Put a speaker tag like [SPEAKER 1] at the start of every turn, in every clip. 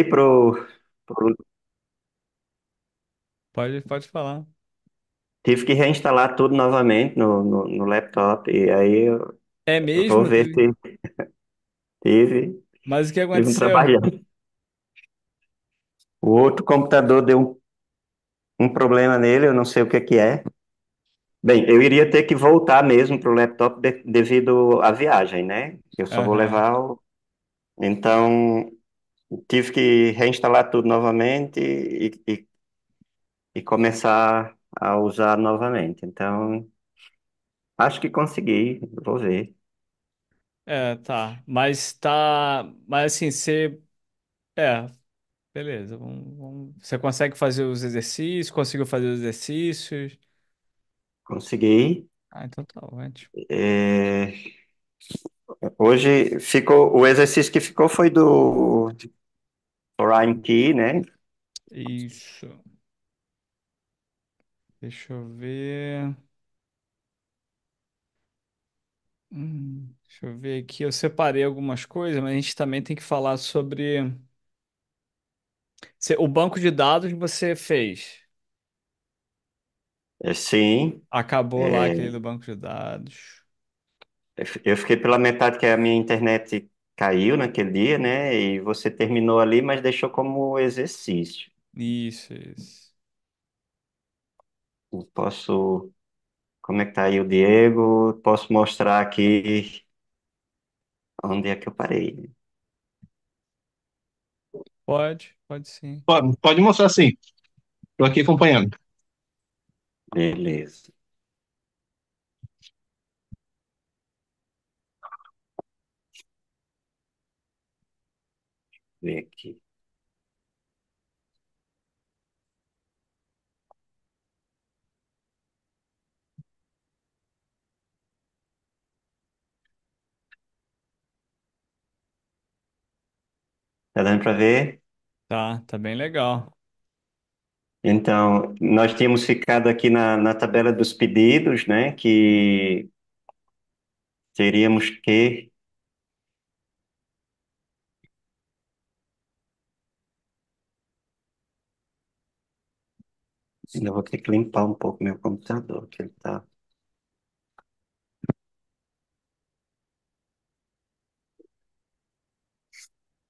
[SPEAKER 1] pro-
[SPEAKER 2] Pode falar.
[SPEAKER 1] tive que reinstalar tudo novamente no laptop. E aí
[SPEAKER 2] É
[SPEAKER 1] eu vou
[SPEAKER 2] mesmo?
[SPEAKER 1] ver se tive,
[SPEAKER 2] Mas o que
[SPEAKER 1] tive um
[SPEAKER 2] aconteceu?
[SPEAKER 1] trabalho. O outro computador deu um problema nele, eu não sei o que que é. Bem, eu iria ter que voltar mesmo para o laptop devido à viagem, né? Eu só vou
[SPEAKER 2] Aham.
[SPEAKER 1] levar o... Então, tive que reinstalar tudo novamente e começar a usar novamente. Então, acho que consegui, vou ver.
[SPEAKER 2] É, tá. Mas tá. Mas assim, você. É, beleza. Você consegue fazer os exercícios? Conseguiu fazer os exercícios?
[SPEAKER 1] Consegui.
[SPEAKER 2] Ah, então tá ótimo.
[SPEAKER 1] É, hoje ficou, o exercício que ficou foi do Ryan Key, né?
[SPEAKER 2] Isso. Deixa eu ver. Deixa eu ver aqui. Eu separei algumas coisas, mas a gente também tem que falar sobre. O banco de dados você fez.
[SPEAKER 1] Sim.
[SPEAKER 2] Acabou lá
[SPEAKER 1] É,
[SPEAKER 2] aquele do banco de dados.
[SPEAKER 1] eu fiquei pela metade que a minha internet caiu naquele dia, né? E você terminou ali, mas deixou como exercício.
[SPEAKER 2] Isso.
[SPEAKER 1] Eu posso, como é que tá aí o Diego? Posso mostrar aqui onde é que eu parei, né?
[SPEAKER 2] Pode sim.
[SPEAKER 3] Pode mostrar sim. Estou aqui acompanhando.
[SPEAKER 1] Beleza. Ver aqui. Tá dando para ver?
[SPEAKER 2] Tá bem legal.
[SPEAKER 1] Então, nós tínhamos ficado aqui na tabela dos pedidos, né? Que teríamos que. Ainda vou ter que limpar um pouco meu computador, que ele está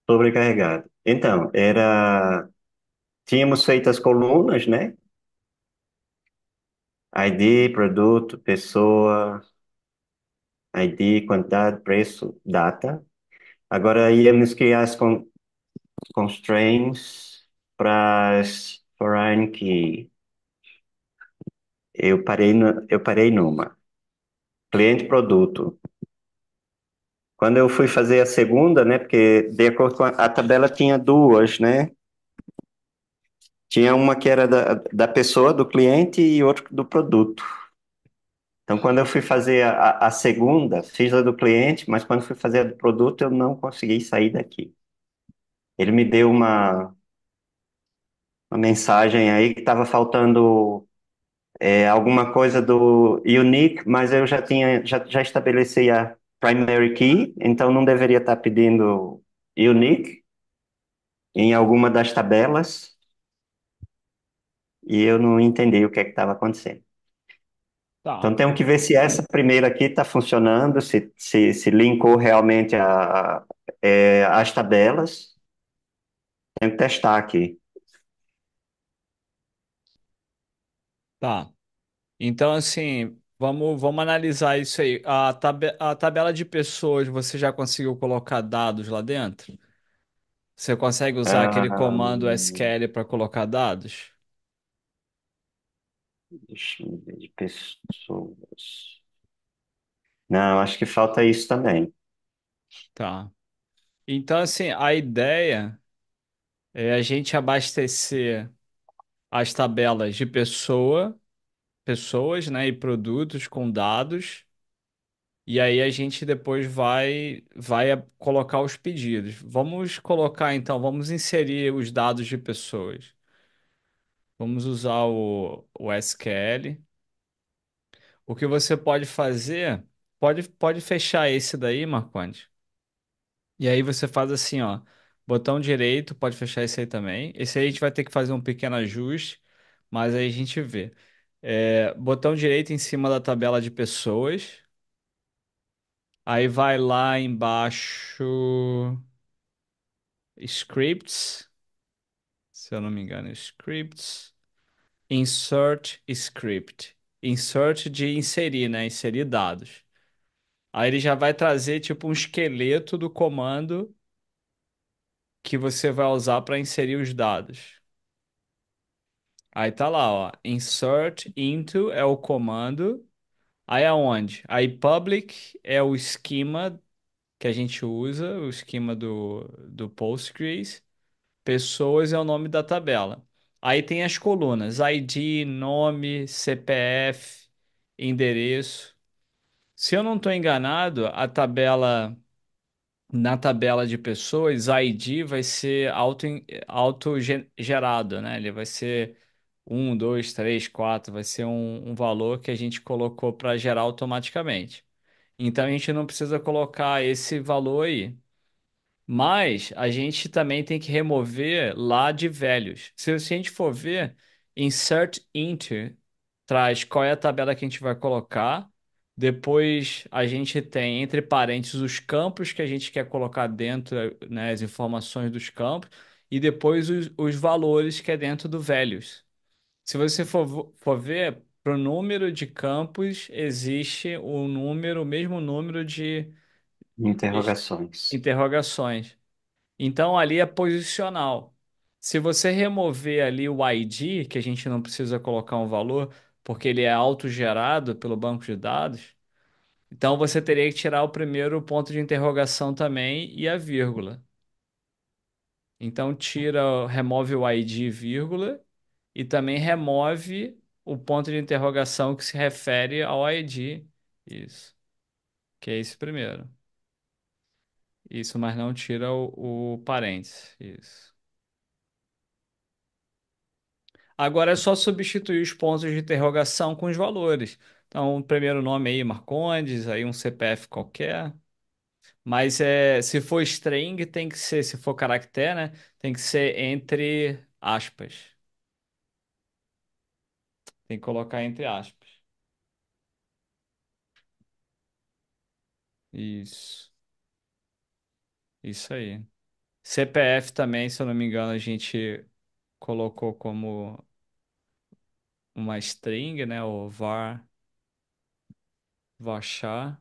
[SPEAKER 1] sobrecarregado. Então, tínhamos feito as colunas, né? ID, produto, pessoa, ID, quantidade, preço, data. Agora íamos criar as constraints para as foreign key. Eu parei numa. Cliente, produto. Quando eu fui fazer a segunda, né? Porque de acordo com a tabela tinha duas, né? Tinha uma que era da pessoa, do cliente, e outra do produto. Então, quando eu fui fazer a segunda, fiz a do cliente, mas quando fui fazer a do produto, eu não consegui sair daqui. Ele me deu uma mensagem aí que estava faltando alguma coisa do unique, mas eu já estabeleci a primary key, então não deveria estar pedindo unique em alguma das tabelas, e eu não entendi o que é que estava acontecendo.
[SPEAKER 2] Tá.
[SPEAKER 1] Então temos que ver se essa primeira aqui está funcionando, se linkou realmente as tabelas. Tem que testar aqui.
[SPEAKER 2] Tá. Então, assim, vamos analisar isso aí. A tabela de pessoas, você já conseguiu colocar dados lá dentro? Você consegue usar aquele
[SPEAKER 1] Ah,
[SPEAKER 2] comando SQL para colocar dados?
[SPEAKER 1] deixa eu ver de pessoas. Não, acho que falta isso também.
[SPEAKER 2] Tá. Então, assim, a ideia é a gente abastecer as tabelas de pessoas, né, e produtos com dados. E aí a gente depois vai colocar os pedidos. Vamos colocar então, vamos inserir os dados de pessoas. Vamos usar o SQL. O que você pode fazer, pode fechar esse daí, Marcondes. E aí você faz assim, ó. Botão direito, pode fechar esse aí também. Esse aí a gente vai ter que fazer um pequeno ajuste, mas aí a gente vê. Botão direito em cima da tabela de pessoas. Aí vai lá embaixo, scripts, se eu não me engano, scripts, insert script. Insert de inserir, né? Inserir dados. Aí ele já vai trazer tipo um esqueleto do comando que você vai usar para inserir os dados. Aí tá lá, ó, insert into é o comando. Aí aonde? Aí public é o esquema que a gente usa, o esquema do Postgres. Pessoas é o nome da tabela. Aí tem as colunas: ID, nome, CPF, endereço. Se eu não estou enganado, na tabela de pessoas, ID vai ser auto gerado, né? Ele vai ser 1, 2, 3, 4, vai ser um valor que a gente colocou para gerar automaticamente. Então a gente não precisa colocar esse valor aí. Mas a gente também tem que remover lá de velhos. Se a gente for ver, insert into traz qual é a tabela que a gente vai colocar. Depois a gente tem entre parênteses os campos que a gente quer colocar dentro, né, as informações dos campos, e depois os valores que é dentro do velhos. Se você for ver, para o número de campos existe o mesmo número de
[SPEAKER 1] Interrogações.
[SPEAKER 2] interrogações. Então ali é posicional. Se você remover ali o ID, que a gente não precisa colocar um valor, porque ele é autogerado pelo banco de dados, então você teria que tirar o primeiro ponto de interrogação também e a vírgula. Então remove o ID, vírgula, e também remove o ponto de interrogação que se refere ao ID. Isso. Que é esse primeiro. Isso, mas não tira o parênteses. Isso. Agora é só substituir os pontos de interrogação com os valores. Então, o primeiro nome aí, Marcondes, aí um CPF qualquer. Mas se for string, tem que ser, se for caractere, né? Tem que ser entre aspas. Tem que colocar entre aspas. Isso. Isso aí. CPF também, se eu não me engano, a gente colocou como uma string, né? O varchar.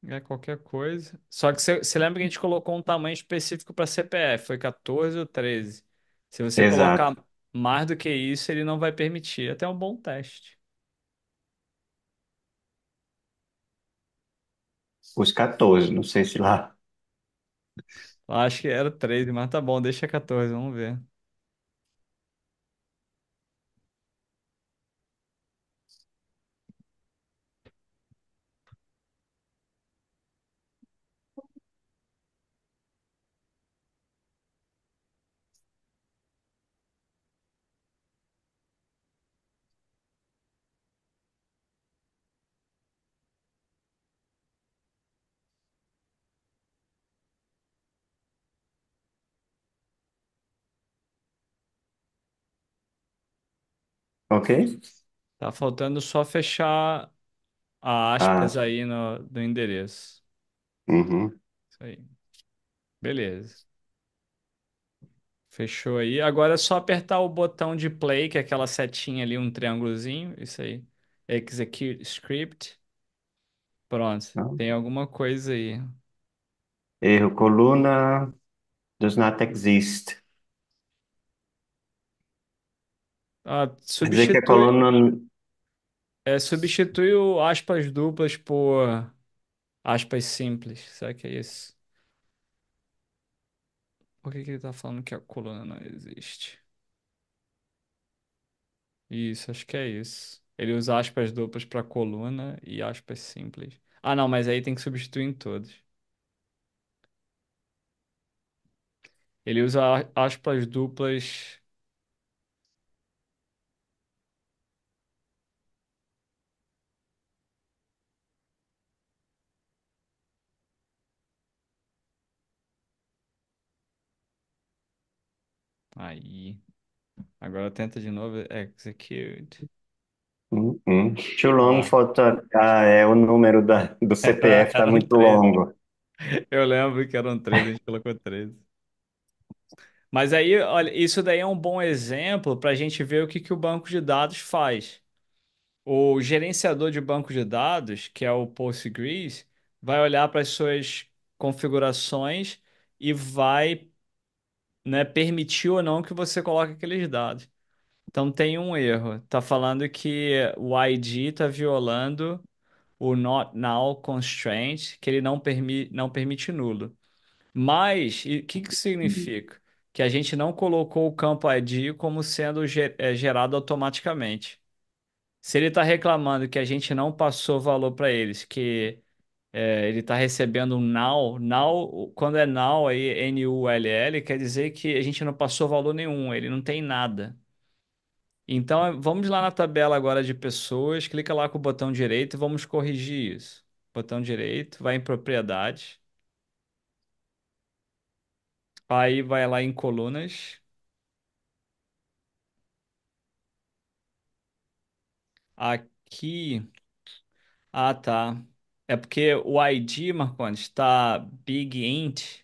[SPEAKER 2] É qualquer coisa. Só que você lembra que a gente colocou um tamanho específico para CPF, foi 14 ou 13. Se você colocar
[SPEAKER 1] Exato.
[SPEAKER 2] mais do que isso, ele não vai permitir. Até um bom teste.
[SPEAKER 1] Os 14, não sei se lá.
[SPEAKER 2] Eu acho que era 13, mas tá bom, deixa 14, vamos ver.
[SPEAKER 1] Ok?
[SPEAKER 2] Tá faltando só fechar a
[SPEAKER 1] Ah,
[SPEAKER 2] aspas aí no endereço.
[SPEAKER 1] uhum.
[SPEAKER 2] Isso aí. Beleza. Fechou aí. Agora é só apertar o botão de play, que é aquela setinha ali, um triângulozinho. Isso aí. Execute script. Pronto. Tem alguma coisa aí.
[SPEAKER 1] Erro, coluna does not exist.
[SPEAKER 2] Ah,
[SPEAKER 1] Quer dizer que a coluna.
[SPEAKER 2] substitui o aspas duplas por aspas simples. Será que é isso? Por que que ele tá falando que a coluna não existe? Isso, acho que é isso. Ele usa aspas duplas para coluna e aspas simples. Ah, não, mas aí tem que substituir em todos. Ele usa aspas duplas. Aí. Agora tenta de novo. Execute.
[SPEAKER 1] Too long
[SPEAKER 2] Ah.
[SPEAKER 1] for... o número do CPF está
[SPEAKER 2] Eram
[SPEAKER 1] muito
[SPEAKER 2] 13.
[SPEAKER 1] longo.
[SPEAKER 2] Eu lembro que eram 13, a gente colocou 13. Mas aí, olha, isso daí é um bom exemplo para a gente ver o que que o banco de dados faz. O gerenciador de banco de dados, que é o Postgres, vai olhar para as suas configurações e vai, né, permitir ou não que você coloque aqueles dados. Então tem um erro. Está falando que o ID está violando o Not Null Constraint, que ele não permite nulo. Mas, o que que significa? Que a gente não colocou o campo ID como sendo gerado automaticamente. Se ele está reclamando que a gente não passou valor para eles, que ele está recebendo um null, null, quando é null aí, Null, quer dizer que a gente não passou valor nenhum, ele não tem nada. Então, vamos lá na tabela agora de pessoas, clica lá com o botão direito e vamos corrigir isso. Botão direito, vai em propriedades, aí vai lá em colunas, aqui, ah tá, é porque o ID, Marcondes, está big int,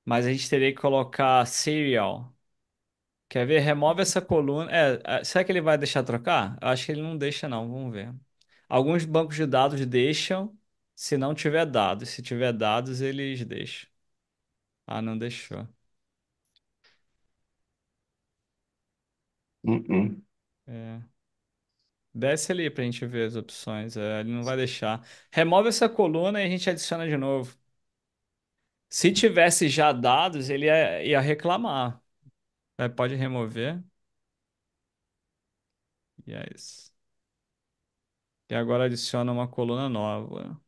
[SPEAKER 2] mas a gente teria que colocar serial. Quer ver? Remove essa coluna. Será que ele vai deixar trocar? Eu acho que ele não deixa, não. Vamos ver. Alguns bancos de dados deixam se não tiver dados. Se tiver dados, eles deixam. Ah, não deixou.
[SPEAKER 1] Uhum.
[SPEAKER 2] É. Desce ali pra gente ver as opções. Ele não vai deixar. Remove essa coluna e a gente adiciona de novo. Se tivesse já dados, ele ia reclamar. Pode remover. E é isso. E agora adiciona uma coluna nova.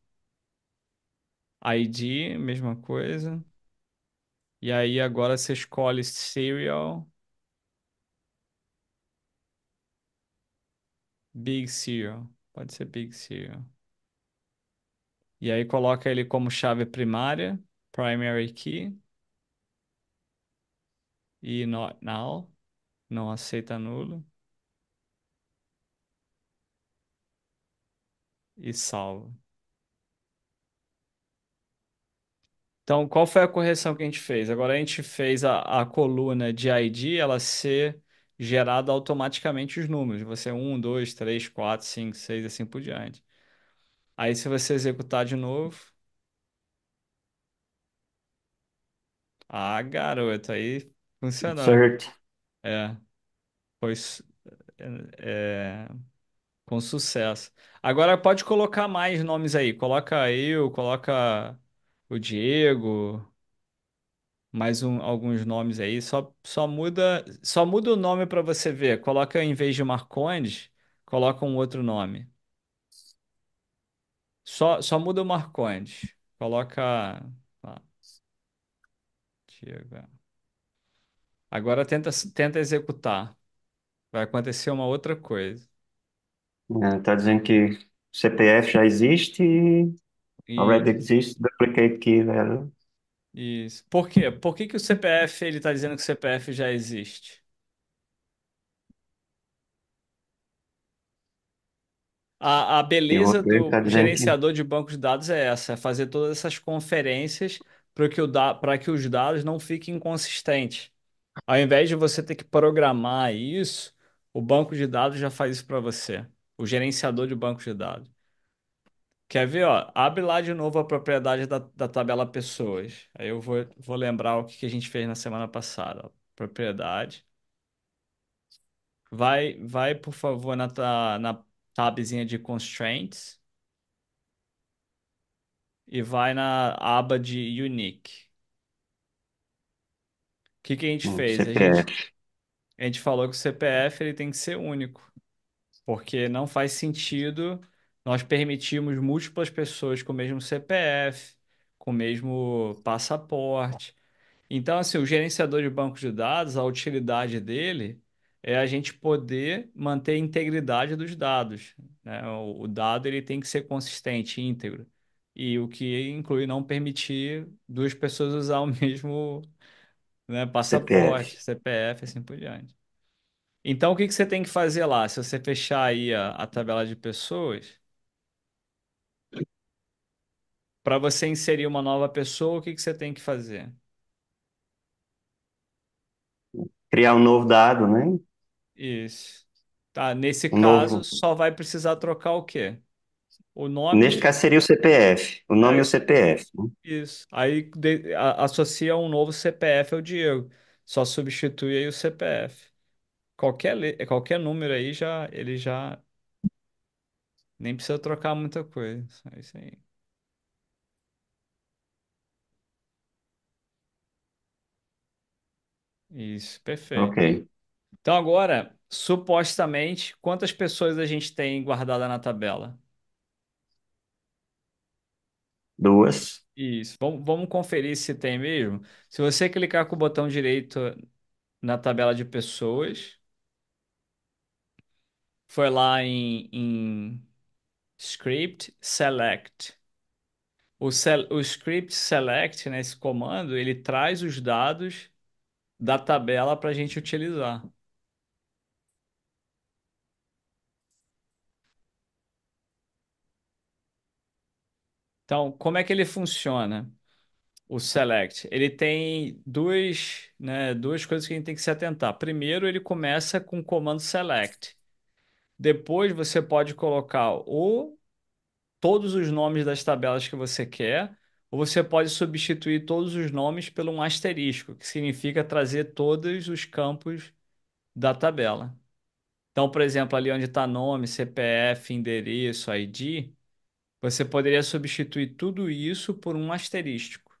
[SPEAKER 2] ID, mesma coisa. E aí agora você escolhe Serial, Big Serial. Pode ser Big Serial. E aí coloca ele como chave primária, Primary Key, e Not Null, não aceita nulo, e salva. Então, qual foi a correção que a gente fez? Agora a gente fez a coluna de ID ela ser gerada automaticamente os números. Você 1, 2, 3, 4, 5, 6 assim por diante. Aí se você executar de novo, garoto, aí funcionou.
[SPEAKER 1] Insert.
[SPEAKER 2] É, foi é, com sucesso. Agora pode colocar mais nomes aí. Coloca eu, coloca o Diego, alguns nomes aí. Só muda o nome para você ver. Coloca em vez de Marcondes, coloca um outro nome. Só muda o Marcondes. Coloca Diego. Agora tenta executar. Vai acontecer uma outra coisa.
[SPEAKER 1] Está dizendo que o CPF já existe e already
[SPEAKER 2] Isso,
[SPEAKER 1] exists duplicate key value.
[SPEAKER 2] isso. Por quê? Por que que o CPF, ele está dizendo que o CPF já existe? A
[SPEAKER 1] E o
[SPEAKER 2] beleza
[SPEAKER 1] outro
[SPEAKER 2] do
[SPEAKER 1] está dizendo que
[SPEAKER 2] gerenciador de bancos de dados é essa, é fazer todas essas conferências para que os dados não fiquem inconsistentes. Ao invés de você ter que programar isso, o banco de dados já faz isso para você, o gerenciador de bancos de dados. Quer ver, ó? Abre lá de novo a propriedade da tabela pessoas. Aí eu vou lembrar o que que a gente fez na semana passada. Ó. Propriedade. Vai, por favor, na tabzinha de constraints e vai na aba de unique. O que que a gente fez?
[SPEAKER 1] CPF.
[SPEAKER 2] A gente falou que o CPF ele tem que ser único, porque não faz sentido nós permitirmos múltiplas pessoas com o mesmo CPF, com o mesmo passaporte. Então, assim, o gerenciador de banco de dados, a utilidade dele é a gente poder manter a integridade dos dados, né? O dado ele tem que ser consistente, íntegro. E o que inclui não permitir duas pessoas usar o mesmo né?
[SPEAKER 1] CPF.
[SPEAKER 2] Passaporte, CPF, assim por diante. Então, o que que você tem que fazer lá? Se você fechar aí a tabela de pessoas, para você inserir uma nova pessoa, o que que você tem que fazer?
[SPEAKER 1] Criar um novo dado, né?
[SPEAKER 2] Isso. Tá, nesse
[SPEAKER 1] Um
[SPEAKER 2] caso,
[SPEAKER 1] novo.
[SPEAKER 2] só vai precisar trocar o quê? O
[SPEAKER 1] Neste
[SPEAKER 2] nome.
[SPEAKER 1] caso seria o CPF, o
[SPEAKER 2] É
[SPEAKER 1] nome e o
[SPEAKER 2] isso.
[SPEAKER 1] CPF, né?
[SPEAKER 2] Isso. Aí associa um novo CPF ao Diego. Só substitui aí o CPF. Qualquer número aí já ele já nem precisa trocar muita coisa. É isso aí. Isso, perfeito.
[SPEAKER 1] Ok.
[SPEAKER 2] Então agora, supostamente, quantas pessoas a gente tem guardada na tabela?
[SPEAKER 1] Duas.
[SPEAKER 2] Isso. Vamos conferir se tem mesmo. Se você clicar com o botão direito na tabela de pessoas, foi lá em Script Select. O script select, né, esse comando, ele traz os dados da tabela para a gente utilizar. Então, como é que ele funciona? O select, ele tem duas coisas que a gente tem que se atentar. Primeiro, ele começa com o comando select. Depois, você pode colocar ou todos os nomes das tabelas que você quer, ou você pode substituir todos os nomes por um asterisco, que significa trazer todos os campos da tabela. Então, por exemplo, ali onde está nome, CPF, endereço, ID, você poderia substituir tudo isso por um asterístico,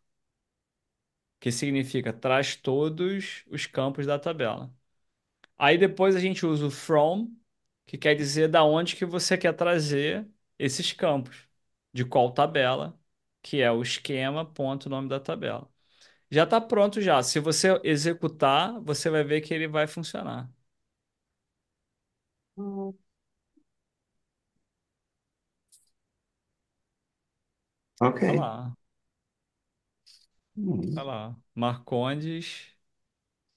[SPEAKER 2] que significa traz todos os campos da tabela. Aí depois a gente usa o from, que quer dizer da onde que você quer trazer esses campos, de qual tabela, que é o esquema, ponto, nome da tabela. Já está pronto já. Se você executar, você vai ver que ele vai funcionar. Olha
[SPEAKER 1] Ok.
[SPEAKER 2] lá, olha
[SPEAKER 1] Hum,
[SPEAKER 2] lá. Marcondes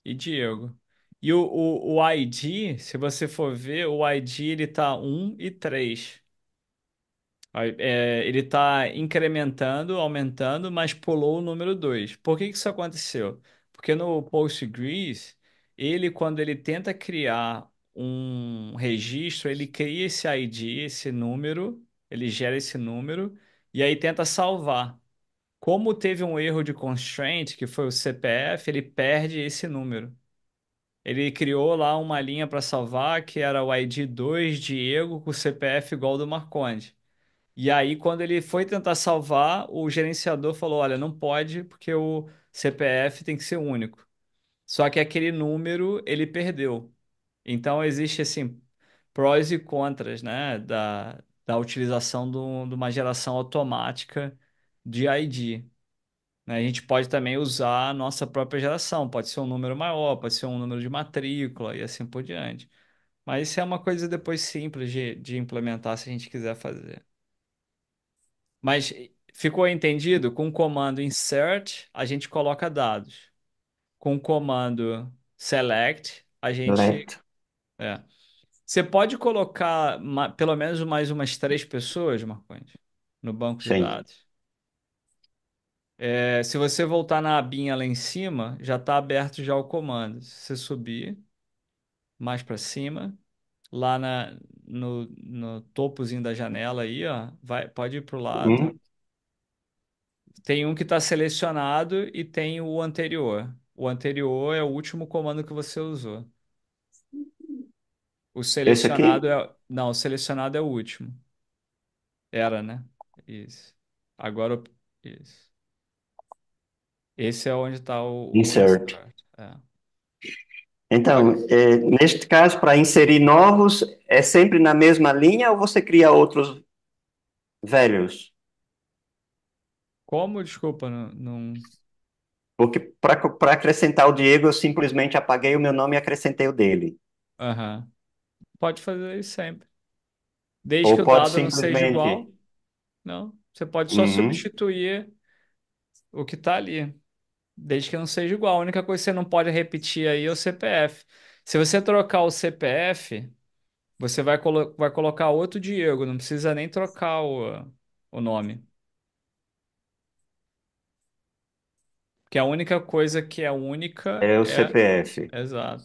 [SPEAKER 2] e Diego. E o ID, se você for ver, o ID ele tá 1 e 3. Ele está incrementando, aumentando, mas pulou o número 2. Por que que isso aconteceu? Porque no Postgres, quando ele tenta criar um registro, ele cria esse ID, esse número, ele gera esse número, e aí tenta salvar. Como teve um erro de constraint, que foi o CPF, ele perde esse número. Ele criou lá uma linha para salvar, que era o ID 2 Diego com o CPF igual ao do Marcondes. E aí, quando ele foi tentar salvar, o gerenciador falou: Olha, não pode, porque o CPF tem que ser único. Só que aquele número ele perdeu. Então, existe assim, prós e contras, né, da utilização de uma geração automática de ID. Né? A gente pode também usar a nossa própria geração, pode ser um número maior, pode ser um número de matrícula e assim por diante. Mas isso é uma coisa depois simples de implementar se a gente quiser fazer. Mas ficou entendido? Com o comando insert, a gente coloca dados. Com o comando select, a gente.
[SPEAKER 1] Select.
[SPEAKER 2] É. Você pode colocar pelo menos mais umas 3 pessoas, Marcondes, no banco de
[SPEAKER 1] Sim.
[SPEAKER 2] dados. Se você voltar na abinha lá em cima, já está aberto já o comando. Se você subir mais para cima, lá no topozinho da janela aí, ó, pode ir para o lado.
[SPEAKER 1] Hum,
[SPEAKER 2] Tem um que está selecionado e tem o anterior. O anterior é o último comando que você usou. O
[SPEAKER 1] esse
[SPEAKER 2] selecionado
[SPEAKER 1] aqui?
[SPEAKER 2] é. Não, o selecionado é o último. Era, né? Isso. Agora, isso. Esse é onde está o
[SPEAKER 1] Insert.
[SPEAKER 2] insert. É.
[SPEAKER 1] Então,
[SPEAKER 2] Pode.
[SPEAKER 1] neste caso, para inserir novos, é sempre na mesma linha ou você cria outros velhos?
[SPEAKER 2] Como? Desculpa, não.
[SPEAKER 1] Porque para acrescentar o Diego, eu simplesmente apaguei o meu nome e acrescentei o dele.
[SPEAKER 2] Aham. Pode fazer isso sempre. Desde que
[SPEAKER 1] Ou
[SPEAKER 2] o
[SPEAKER 1] pode
[SPEAKER 2] dado não seja
[SPEAKER 1] simplesmente.
[SPEAKER 2] igual, não. Você pode só
[SPEAKER 1] Uhum,
[SPEAKER 2] substituir o que está ali. Desde que não seja igual. A única coisa que você não pode repetir aí é o CPF. Se você trocar o CPF, você vai colocar outro Diego, não precisa nem trocar o nome. Que a única coisa que é única
[SPEAKER 1] É o
[SPEAKER 2] é.
[SPEAKER 1] CPF.
[SPEAKER 2] Exato.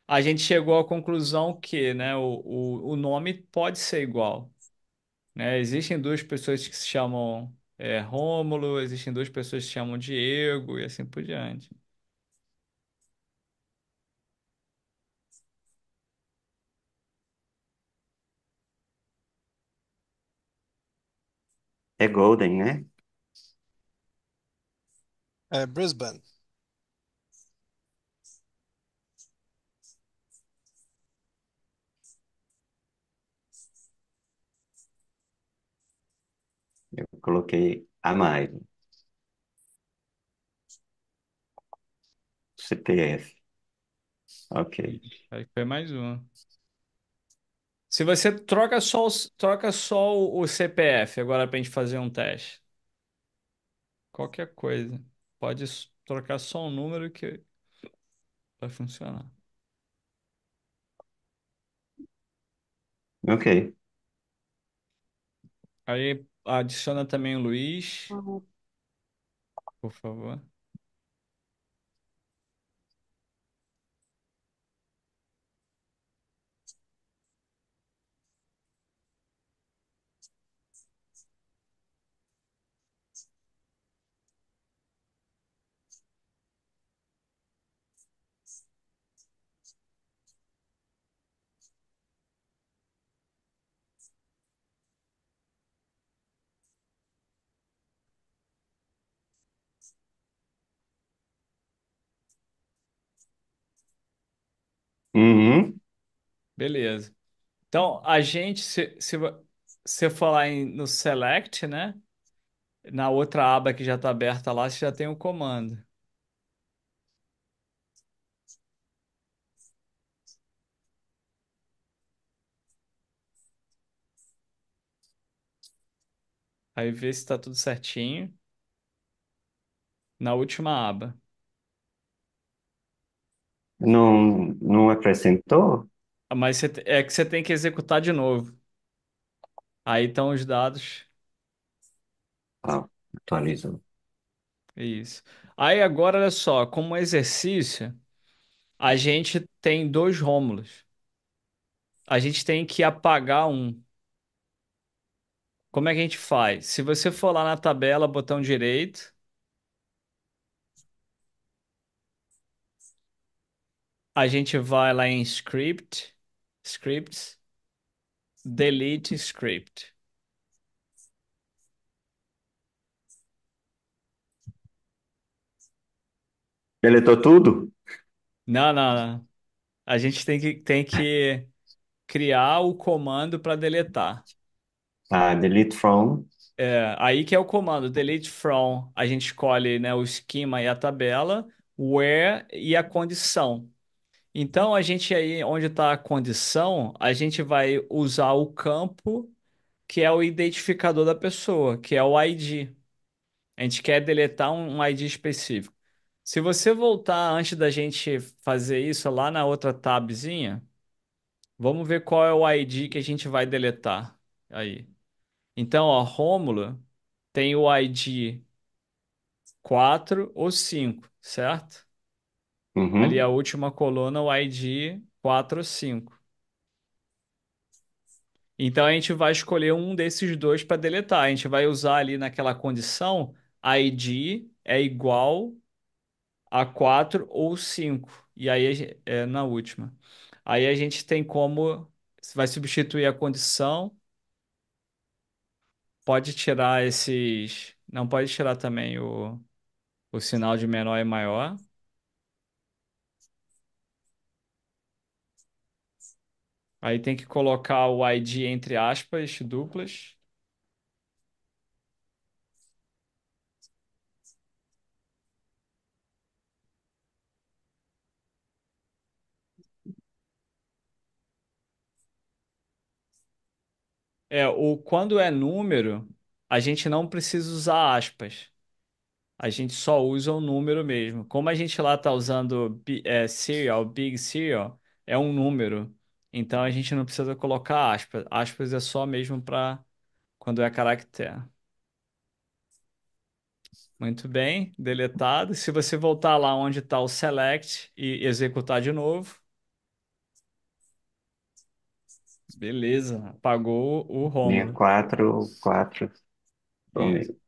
[SPEAKER 2] A gente chegou à conclusão que, né, o nome pode ser igual, né? Existem duas pessoas que se chamam Rômulo, existem duas pessoas que se chamam Diego e assim por diante.
[SPEAKER 1] É Golden, né?
[SPEAKER 4] É Brisbane.
[SPEAKER 1] Eu coloquei a mais. CPF. Ok.
[SPEAKER 2] Aí foi mais um. Se você troca só o CPF agora para a gente fazer um teste. Qualquer coisa. Pode trocar só um número que vai funcionar.
[SPEAKER 1] Ok.
[SPEAKER 2] Aí adiciona também o Luiz, por favor.
[SPEAKER 1] Uhum.
[SPEAKER 2] Beleza. Então, a gente, se falar no Select, né? Na outra aba que já está aberta lá, você já tem o comando. Aí vê se está tudo certinho. Na última aba.
[SPEAKER 1] Não, não acrescentou?
[SPEAKER 2] Mas é que você tem que executar de novo. Aí estão os dados.
[SPEAKER 1] Ah, atualizou.
[SPEAKER 2] Isso. Aí agora, olha só, como exercício, a gente tem dois Rômulos. A gente tem que apagar um. Como é que a gente faz? Se você for lá na tabela, botão direito, a gente vai lá em Scripts, Delete Script.
[SPEAKER 1] Deletou tudo?
[SPEAKER 2] Não, não, não. A gente tem que criar o comando para deletar.
[SPEAKER 1] Ah, delete from.
[SPEAKER 2] Aí que é o comando, delete from. A gente escolhe, né, o esquema e a tabela, where e a condição. Então, a gente aí, onde está a condição, a gente vai usar o campo que é o identificador da pessoa, que é o ID. A gente quer deletar um ID específico. Se você voltar antes da gente fazer isso lá na outra tabzinha, vamos ver qual é o ID que a gente vai deletar aí. Então, ó, Rômulo tem o ID 4 ou 5, certo? Ali a
[SPEAKER 1] Uhum.
[SPEAKER 2] última coluna, o ID 4 ou 5. Então a gente vai escolher um desses dois para deletar. A gente vai usar ali naquela condição ID é igual a 4 ou 5. E aí é na última. Aí a gente tem como vai substituir a condição, pode tirar esses, não pode tirar também o sinal de menor e maior. Aí tem que colocar o ID entre aspas duplas. Quando é número, a gente não precisa usar aspas. a gente só usa o número mesmo. Como a gente lá está usando serial, big serial, é um número. Então a gente não precisa colocar aspas. Aspas é só mesmo para quando é caractere. Muito bem, deletado. Se você voltar lá onde está o select e executar de novo, beleza, apagou o
[SPEAKER 1] Linha
[SPEAKER 2] Rômulo.
[SPEAKER 1] 4
[SPEAKER 2] Isso.
[SPEAKER 1] comigo.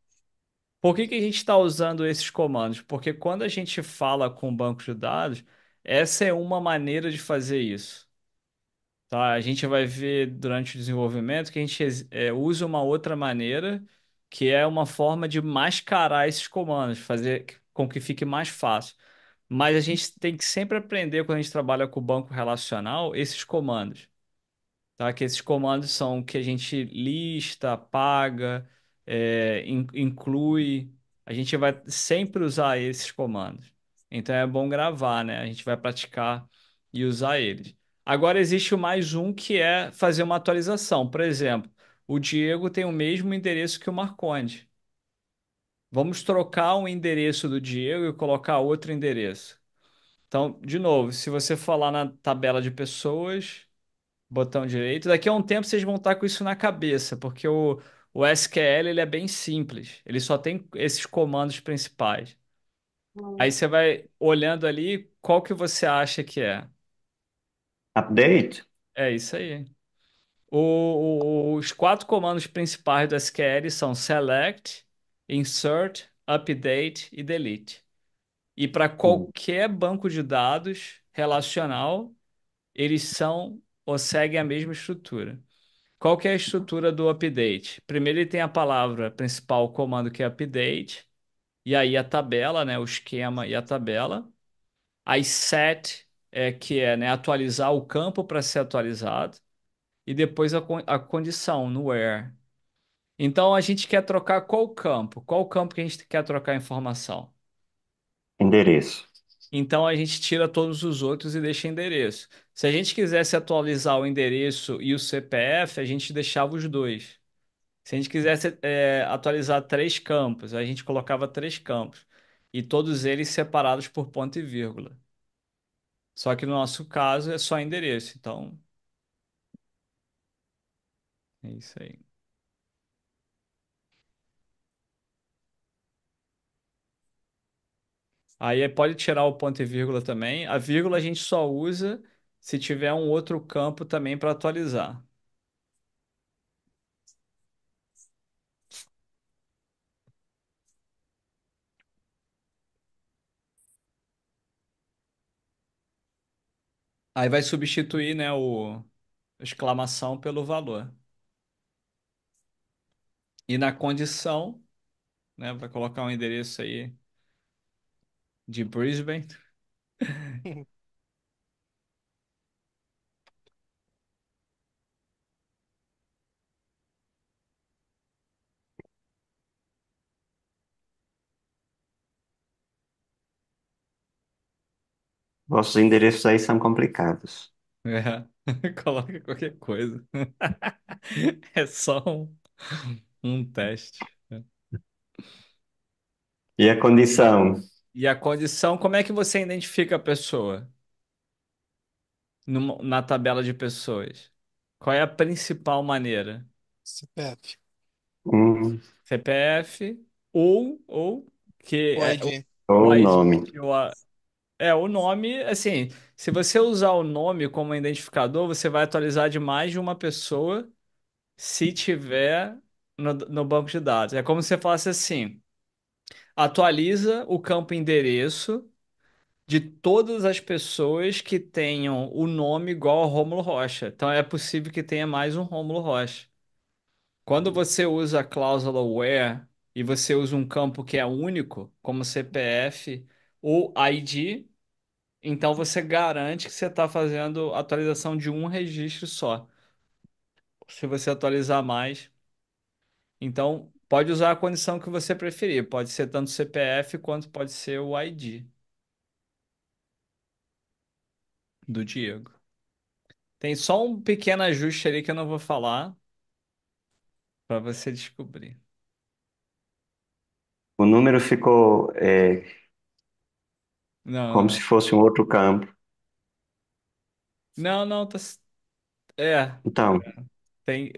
[SPEAKER 2] Por que que a gente está usando esses comandos? Porque quando a gente fala com o banco de dados, essa é uma maneira de fazer isso. Tá? A gente vai ver durante o desenvolvimento que a gente usa uma outra maneira, que é uma forma de mascarar esses comandos, fazer com que fique mais fácil. Mas a gente tem que sempre aprender, quando a gente trabalha com o banco relacional, esses comandos. Tá? Que esses comandos são o que a gente lista, apaga, inclui. A gente vai sempre usar esses comandos. Então é bom gravar, né? A gente vai praticar e usar eles. Agora existe o mais um que é fazer uma atualização. Por exemplo, o Diego tem o mesmo endereço que o Marconde. Vamos trocar o endereço do Diego e colocar outro endereço. Então, de novo, se você falar na tabela de pessoas, botão direito. Daqui a um tempo vocês vão estar com isso na cabeça, porque o SQL ele é bem simples. Ele só tem esses comandos principais. Aí você vai olhando ali, qual que você acha que é?
[SPEAKER 1] Update?
[SPEAKER 2] É isso aí. Os quatro comandos principais do SQL são select, insert, update e delete. E para
[SPEAKER 1] Hum,
[SPEAKER 2] qualquer banco de dados relacional, eles são ou seguem a mesma estrutura. Qual que é a estrutura do update? Primeiro ele tem a palavra principal, o comando que é update, e aí a tabela, né, o esquema e a tabela. Aí set que é, né, atualizar o campo para ser atualizado, e depois a condição no where. Então a gente quer trocar qual campo? Qual campo que a gente quer trocar a informação?
[SPEAKER 1] Endereço.
[SPEAKER 2] Então a gente tira todos os outros e deixa endereço. Se a gente quisesse atualizar o endereço e o CPF, a gente deixava os dois. Se a gente quisesse atualizar três campos, a gente colocava três campos. E todos eles separados por ponto e vírgula. Só que no nosso caso é só endereço. Então, é isso aí. Aí pode tirar o ponto e vírgula também. A vírgula a gente só usa se tiver um outro campo também para atualizar. Aí vai substituir, né, o exclamação pelo valor. E na condição, né, vai colocar um endereço aí de Brisbane.
[SPEAKER 1] Vossos endereços aí são complicados.
[SPEAKER 2] É, coloca qualquer coisa. É só um teste.
[SPEAKER 1] E a condição?
[SPEAKER 2] E a condição, como é que você identifica a pessoa na tabela de pessoas? Qual é a principal maneira?
[SPEAKER 4] CPF.
[SPEAKER 1] Hum,
[SPEAKER 2] CPF ou que
[SPEAKER 4] O
[SPEAKER 2] é
[SPEAKER 4] ID.
[SPEAKER 2] o
[SPEAKER 1] ou
[SPEAKER 2] ID.
[SPEAKER 1] nome.
[SPEAKER 2] O nome, assim, se você usar o nome como identificador, você vai atualizar de mais de uma pessoa se tiver no banco de dados. É como se você falasse assim. Atualiza o campo endereço de todas as pessoas que tenham o nome igual a Rômulo Rocha. Então é possível que tenha mais um Rômulo Rocha. Quando você usa a cláusula where e você usa um campo que é único, como CPF ou ID, então você garante que você está fazendo atualização de um registro só. Se você atualizar mais, então pode usar a condição que você preferir. Pode ser tanto CPF quanto pode ser o ID do Diego. Tem só um pequeno ajuste ali que eu não vou falar para você descobrir.
[SPEAKER 1] o número ficou
[SPEAKER 2] Não,
[SPEAKER 1] como se
[SPEAKER 2] não.
[SPEAKER 1] fosse um outro campo.
[SPEAKER 2] Não, não, é,
[SPEAKER 1] Então,
[SPEAKER 2] tem,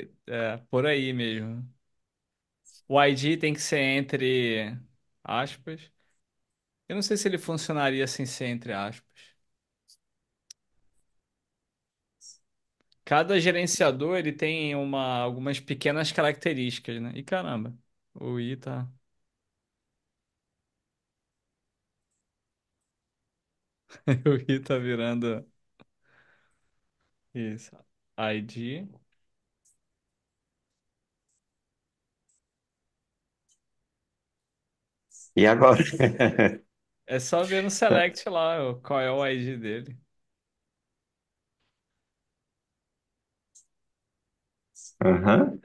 [SPEAKER 2] por aí mesmo. O ID tem que ser entre aspas. Eu não sei se ele funcionaria sem ser entre aspas. Cada gerenciador ele tem algumas pequenas características, né? E caramba, o I tá, o I tá virando isso. ID.
[SPEAKER 1] e agora?
[SPEAKER 2] É só ver no select lá qual é o ID dele.
[SPEAKER 1] Aham.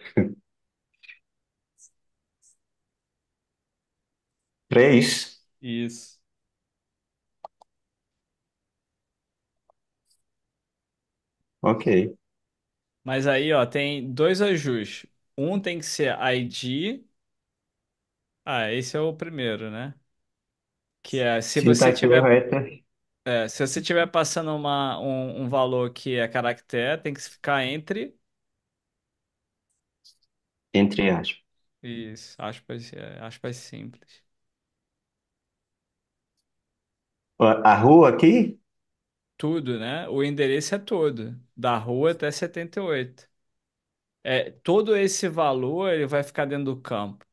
[SPEAKER 1] 3.
[SPEAKER 2] Isso.
[SPEAKER 1] Ok.
[SPEAKER 2] Mas aí, ó, tem dois ajustes. Um tem que ser ID. Ah, esse é o primeiro, né? Que é se você
[SPEAKER 1] Syntax
[SPEAKER 2] tiver,
[SPEAKER 1] overhead
[SPEAKER 2] se você tiver passando um valor que é caractere, tem que ficar entre
[SPEAKER 1] entre aspas.
[SPEAKER 2] isso, aspas, aspas simples.
[SPEAKER 1] A rua aqui?
[SPEAKER 2] Tudo, né? O endereço é todo, da rua até 78. Todo esse valor ele vai ficar dentro do campo.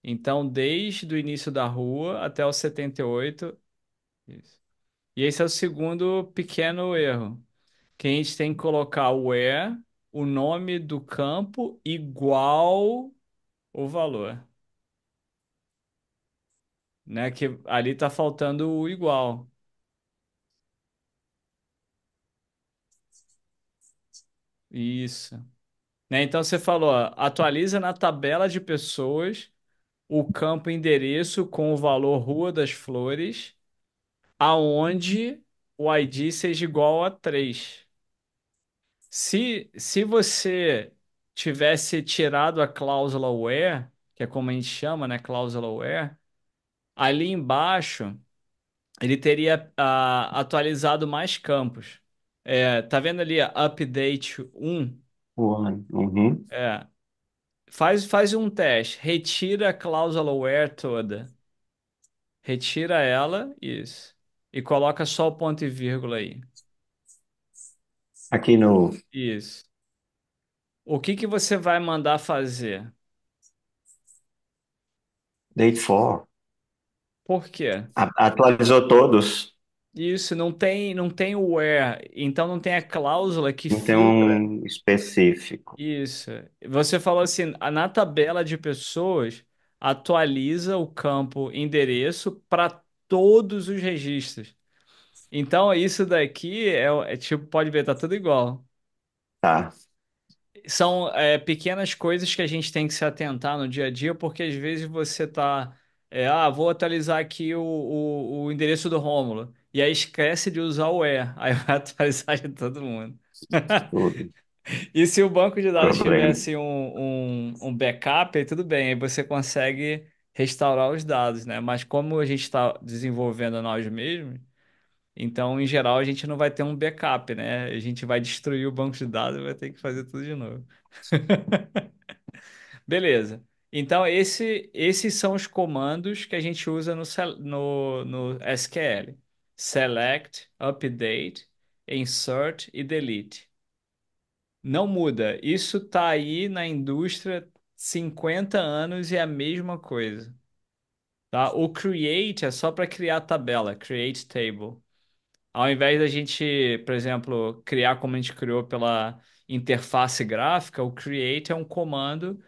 [SPEAKER 2] Então, desde o início da rua até o 78. Isso. E esse é o segundo pequeno erro, que a gente tem que colocar o where, o nome do campo igual o valor, né? Que ali está faltando o igual. Isso. Né? Então você falou, ó, atualiza na tabela de pessoas o campo endereço com o valor Rua das Flores, aonde o ID seja igual a 3. Se você tivesse tirado a cláusula where, que é como a gente chama, né, cláusula where, ali embaixo ele teria atualizado mais campos. Tá vendo ali update 1?
[SPEAKER 1] One. Uhum.
[SPEAKER 2] É, faz um teste, retira a cláusula where toda. Retira ela, isso. E coloca só o ponto e vírgula aí.
[SPEAKER 1] Aqui no
[SPEAKER 2] Isso. O que que você vai mandar fazer?
[SPEAKER 1] date for.
[SPEAKER 2] Por quê?
[SPEAKER 1] Atualizou todos.
[SPEAKER 2] Isso, não tem o where, então não tem a cláusula que
[SPEAKER 1] Não tem
[SPEAKER 2] filtra.
[SPEAKER 1] um específico.
[SPEAKER 2] Isso. Você falou assim, na tabela de pessoas, atualiza o campo endereço para todos os registros. Então, isso daqui tipo, pode ver, tá tudo igual.
[SPEAKER 1] Tá.
[SPEAKER 2] São pequenas coisas que a gente tem que se atentar no dia a dia, porque às vezes você tá, vou atualizar aqui o endereço do Rômulo, e aí esquece de usar o where, aí vai atualizar de todo mundo.
[SPEAKER 1] Tudo.
[SPEAKER 2] E se o banco de dados
[SPEAKER 1] Problema.
[SPEAKER 2] tivesse um backup, aí tudo bem, aí você consegue restaurar os dados, né? Mas como a gente está desenvolvendo nós mesmos, então, em geral, a gente não vai ter um backup, né? A gente vai destruir o banco de dados e vai ter que fazer tudo de novo. Beleza. Então, esses são os comandos que a gente usa no SQL. Select, update, insert e delete. Não muda. Isso tá aí na indústria 50 anos e é a mesma coisa, tá? O create é só para criar tabela, create table. Ao invés da gente, por exemplo, criar como a gente criou pela interface gráfica, o create é um comando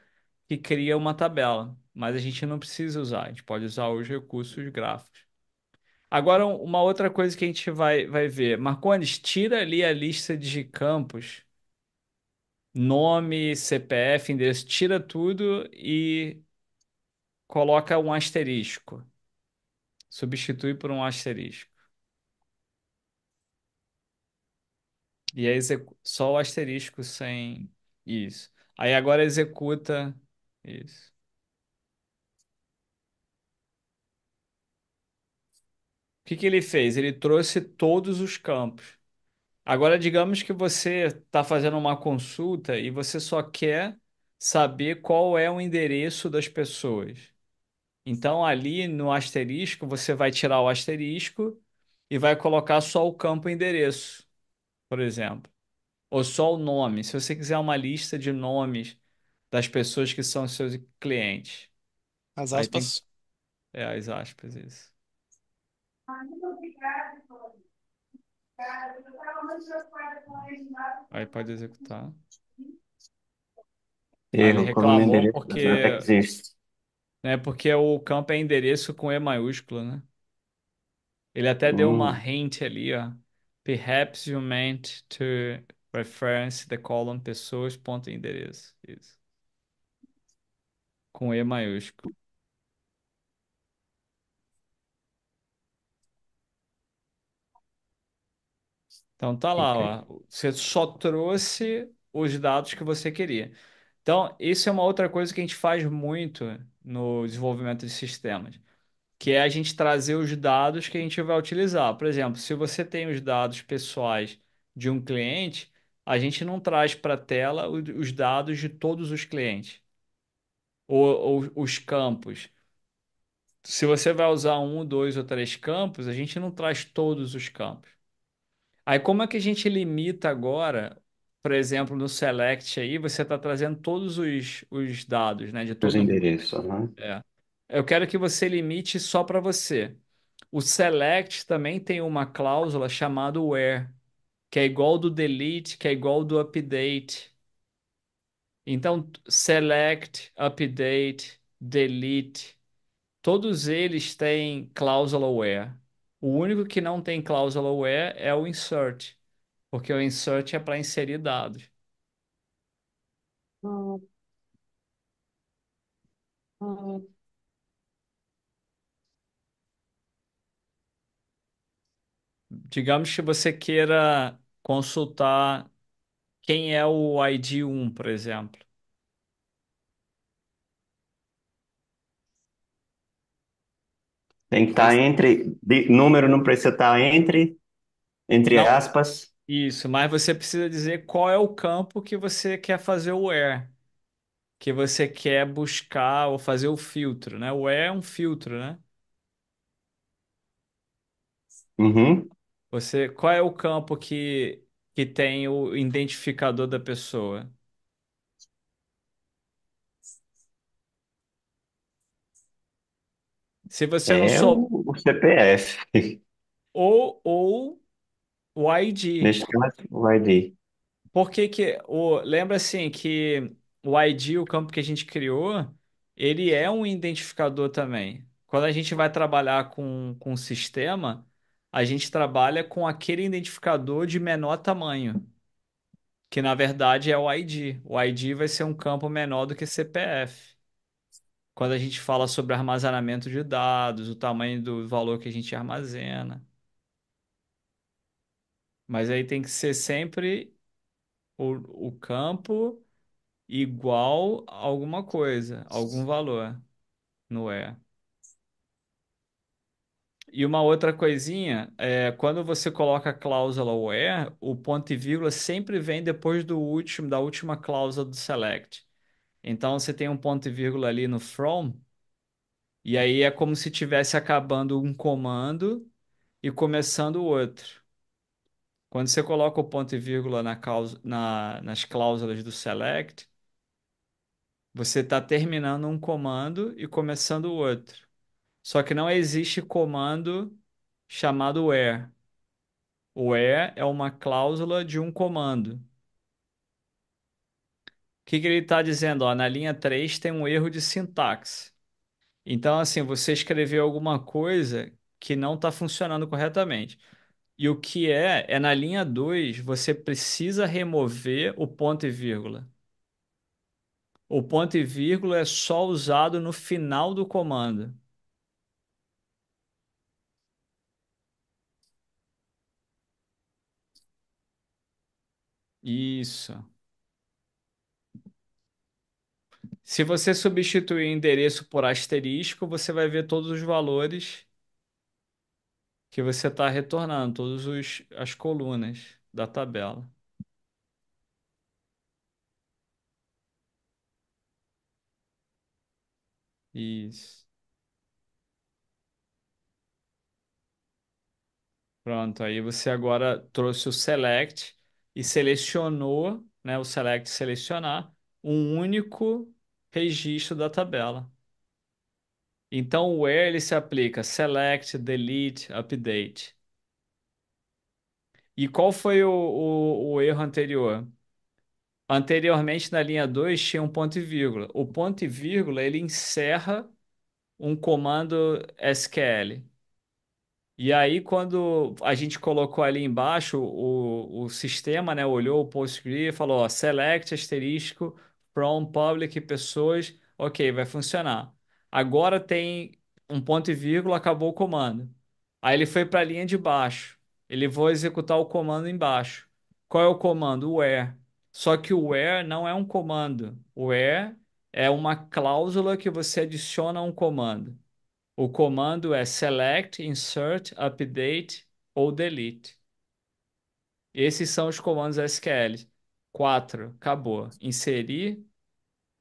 [SPEAKER 2] que cria uma tabela, mas a gente não precisa usar, a gente pode usar os recursos gráficos. Agora, uma outra coisa que a gente vai ver. Marcones, tira ali a lista de campos, nome, CPF, endereço, tira tudo e coloca um asterisco. Substitui por um asterisco. E aí só o asterisco sem isso. Aí agora executa isso. que ele fez? Ele trouxe todos os campos. Agora, digamos que você está fazendo uma consulta e você só quer saber qual é o endereço das pessoas. Então, ali no asterisco, você vai tirar o asterisco e vai colocar só o campo endereço, por exemplo. Ou só o nome. Se você quiser uma lista de nomes das pessoas que são seus clientes.
[SPEAKER 4] As
[SPEAKER 2] Aí tem,
[SPEAKER 4] aspas.
[SPEAKER 2] as aspas, isso. Aí pode executar. Aí ele
[SPEAKER 1] Erro, coluna
[SPEAKER 2] reclamou
[SPEAKER 1] endereço does not
[SPEAKER 2] porque,
[SPEAKER 1] exist.
[SPEAKER 2] né, porque o campo é endereço com E maiúsculo, né? Ele até deu uma
[SPEAKER 1] Hum,
[SPEAKER 2] hint ali, ó. Perhaps you meant to reference the column pessoas, ponto endereço. Isso. Com E maiúsculo. Então tá lá,
[SPEAKER 1] ok.
[SPEAKER 2] ó. Você só trouxe os dados que você queria. Então, isso é uma outra coisa que a gente faz muito no desenvolvimento de sistemas, que é a gente trazer os dados que a gente vai utilizar. Por exemplo, se você tem os dados pessoais de um cliente, a gente não traz para a tela os dados de todos os clientes, ou os campos. Se você vai usar um, dois ou três campos, a gente não traz todos os campos. Aí, como é que a gente limita agora? Por exemplo, no Select aí, você está trazendo todos os dados, né, de
[SPEAKER 1] Os
[SPEAKER 2] todo mundo.
[SPEAKER 1] endereços, aham.
[SPEAKER 2] É. Eu quero que você limite só para você. O select também tem uma cláusula chamada where, que é igual do delete, que é igual do update. Então, select, update, delete, todos eles têm cláusula where. O único que não tem cláusula where é o insert, porque o insert é para inserir dados. Digamos que você queira consultar quem é o ID 1, por exemplo.
[SPEAKER 1] Tem que
[SPEAKER 2] Aí,
[SPEAKER 1] estar entre, número não precisa estar entre
[SPEAKER 2] não,
[SPEAKER 1] aspas.
[SPEAKER 2] isso, mas você precisa dizer qual é o campo que você quer fazer o where, que você quer buscar ou fazer o filtro, né? O where é um filtro, né?
[SPEAKER 1] Uhum.
[SPEAKER 2] Você, qual é o campo que tem o identificador da pessoa? Se você não
[SPEAKER 1] É
[SPEAKER 2] souber,
[SPEAKER 1] o CPF,
[SPEAKER 2] ou o ID.
[SPEAKER 1] neste caso, o ID.
[SPEAKER 2] Por que que lembra assim que o ID, o campo que a gente criou, ele é um identificador também. Quando a gente vai trabalhar com o sistema, a gente trabalha com aquele identificador de menor tamanho, que na verdade é o ID. O ID vai ser um campo menor do que CPF. Quando a gente fala sobre armazenamento de dados, o tamanho do valor que a gente armazena. Mas aí tem que ser sempre o campo igual a alguma coisa, algum valor, não é? E uma outra coisinha, quando você coloca a cláusula where, o ponto e vírgula sempre vem depois da última cláusula do select. Então você tem um ponto e vírgula ali no from, e aí é como se tivesse acabando um comando e começando o outro. Quando você coloca o ponto e vírgula nas cláusulas do select, você está terminando um comando e começando o outro. Só que não existe comando chamado where. O where é uma cláusula de um comando. O que que ele está dizendo? Ó, na linha 3 tem um erro de sintaxe. Então, assim, você escreveu alguma coisa que não está funcionando corretamente. E o que é na linha 2 você precisa remover o ponto e vírgula. O ponto e vírgula é só usado no final do comando. Isso. Se você substituir o endereço por asterisco, você vai ver todos os valores que você está retornando, as colunas da tabela. Isso. Pronto, aí você agora trouxe o select e selecionou, né, o select selecionar um único registro da tabela. Então o where ele se aplica select, delete, update. E qual foi o erro anterior? Anteriormente na linha 2 tinha um ponto e vírgula. O ponto e vírgula ele encerra um comando SQL. E aí, quando a gente colocou ali embaixo, o sistema, né, olhou o PostgreSQL e falou, ó, select asterisco from public pessoas, ok, vai funcionar. Agora tem um ponto e vírgula, acabou o comando. Aí ele foi para a linha de baixo. Ele vai executar o comando embaixo. Qual é o comando? O where. Só que o where não é um comando. O where é uma cláusula que você adiciona a um comando. O comando é select, insert, update ou delete. Esses são os comandos SQL. 4, acabou. Inserir,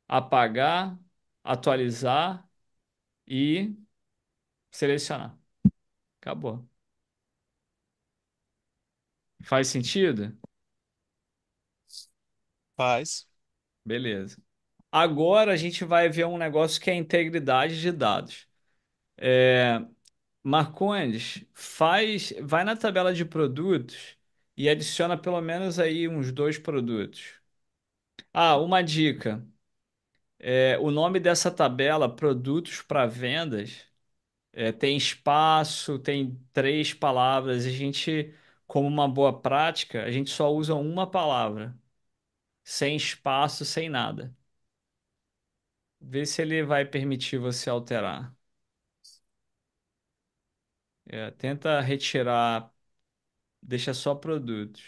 [SPEAKER 2] apagar, atualizar e selecionar. Acabou. Faz sentido?
[SPEAKER 4] Faz.
[SPEAKER 2] Beleza. Agora a gente vai ver um negócio que é a integridade de dados. Marcondes, vai na tabela de produtos e adiciona pelo menos aí uns dois produtos. Ah, uma dica. O nome dessa tabela, produtos para vendas, tem espaço, tem três palavras. A gente, como uma boa prática, a gente só usa uma palavra, sem espaço, sem nada. Vê se ele vai permitir você alterar. Tenta retirar, deixa só produtos.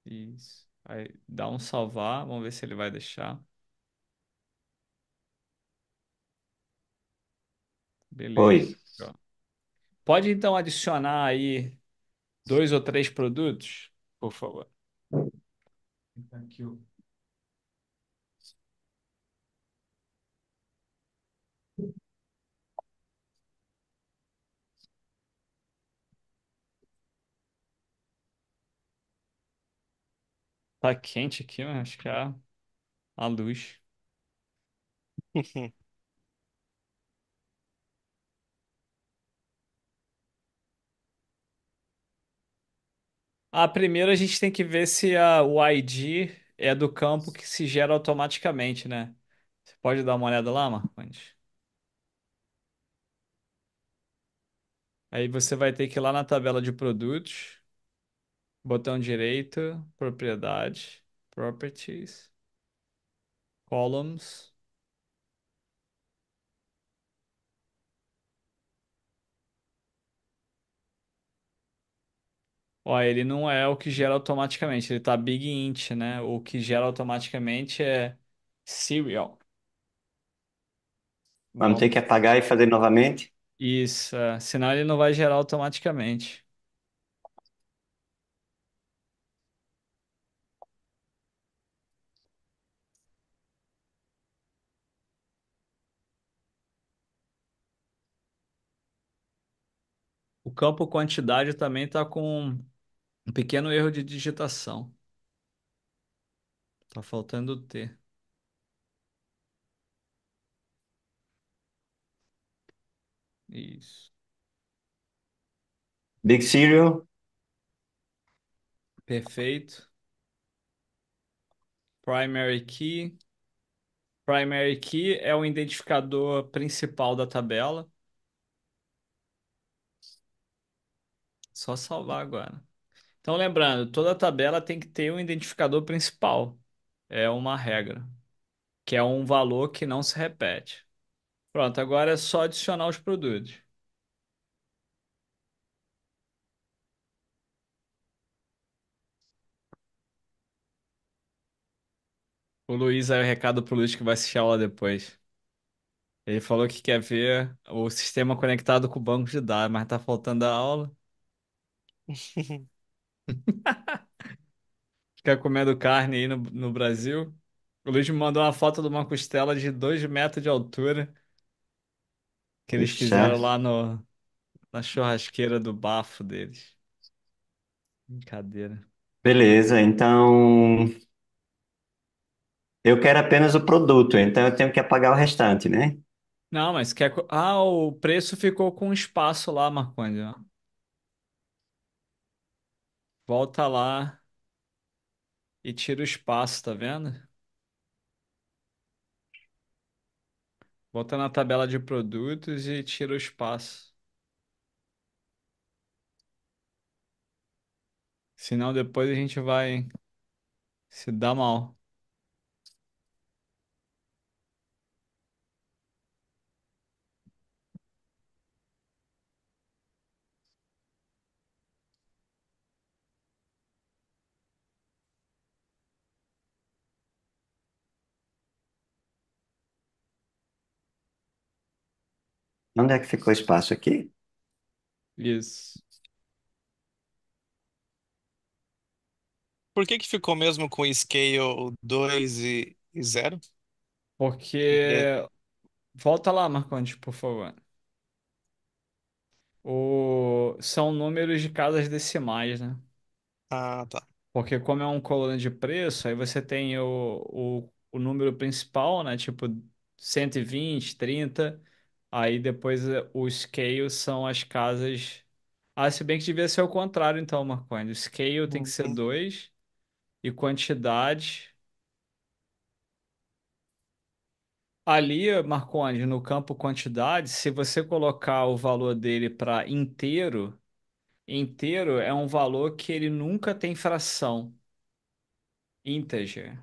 [SPEAKER 2] Isso. Aí dá um salvar, vamos ver se ele vai deixar.
[SPEAKER 1] Foi.
[SPEAKER 2] Beleza. Ó. Pode então adicionar aí dois ou três produtos, por favor. Aqui, ó. Tá quente aqui, mas acho que é a luz. Primeiro a gente tem que ver se o ID é do campo que se gera automaticamente, né? Você pode dar uma olhada lá, Marcondes? Aí você vai ter que ir lá na tabela de produtos, botão direito, propriedade, properties, columns. Ó, ele não é o que gera automaticamente, ele tá big int, né? O que gera automaticamente é serial.
[SPEAKER 1] Vamos ter que
[SPEAKER 2] Vamos.
[SPEAKER 1] apagar e fazer novamente?
[SPEAKER 2] Isso, senão ele não vai gerar automaticamente. O campo quantidade também está com um pequeno erro de digitação. Tá faltando o T. Isso.
[SPEAKER 1] Big Serial,
[SPEAKER 2] Perfeito. Primary key. Primary key é o identificador principal da tabela. Só salvar agora. Então, lembrando, toda tabela tem que ter um identificador principal. É uma regra, que é um valor que não se repete. Pronto, agora é só adicionar os produtos. O Luiz aí, o recado pro Luiz que vai assistir a aula depois. Ele falou que quer ver o sistema conectado com o banco de dados, mas tá faltando a aula. Fica comendo carne aí no Brasil. O Luiz me mandou uma foto de uma costela de 2 metros de altura que eles
[SPEAKER 1] Puxa,
[SPEAKER 2] fizeram lá no, na churrasqueira do bafo deles. Brincadeira.
[SPEAKER 1] beleza. Então, eu quero apenas o produto, então eu tenho que pagar o restante, né?
[SPEAKER 2] Não, mas quer. Ah, o preço ficou com espaço lá, Marcondes. Ó. Volta lá e tira o espaço, tá vendo? Volta na tabela de produtos e tira o espaço. Senão depois a gente vai se dar mal.
[SPEAKER 1] Onde é que ficou o espaço aqui?
[SPEAKER 2] Isso.
[SPEAKER 4] Por que que ficou mesmo com Scale 2 e 0?
[SPEAKER 2] Porque. Volta lá, Marcondes, por favor. São números de casas decimais, né?
[SPEAKER 4] Ah, tá.
[SPEAKER 2] Porque como é um coluna de preço, aí você tem o número principal, né? Tipo 120, 30. Aí depois o scale são as casas. Ah, se bem que devia ser o contrário, então, Marconi. O scale tem que ser
[SPEAKER 4] Uhum.
[SPEAKER 2] 2 e quantidade. Ali, Marconi, no campo quantidade, se você colocar o valor dele para inteiro, inteiro é um valor que ele nunca tem fração. Integer.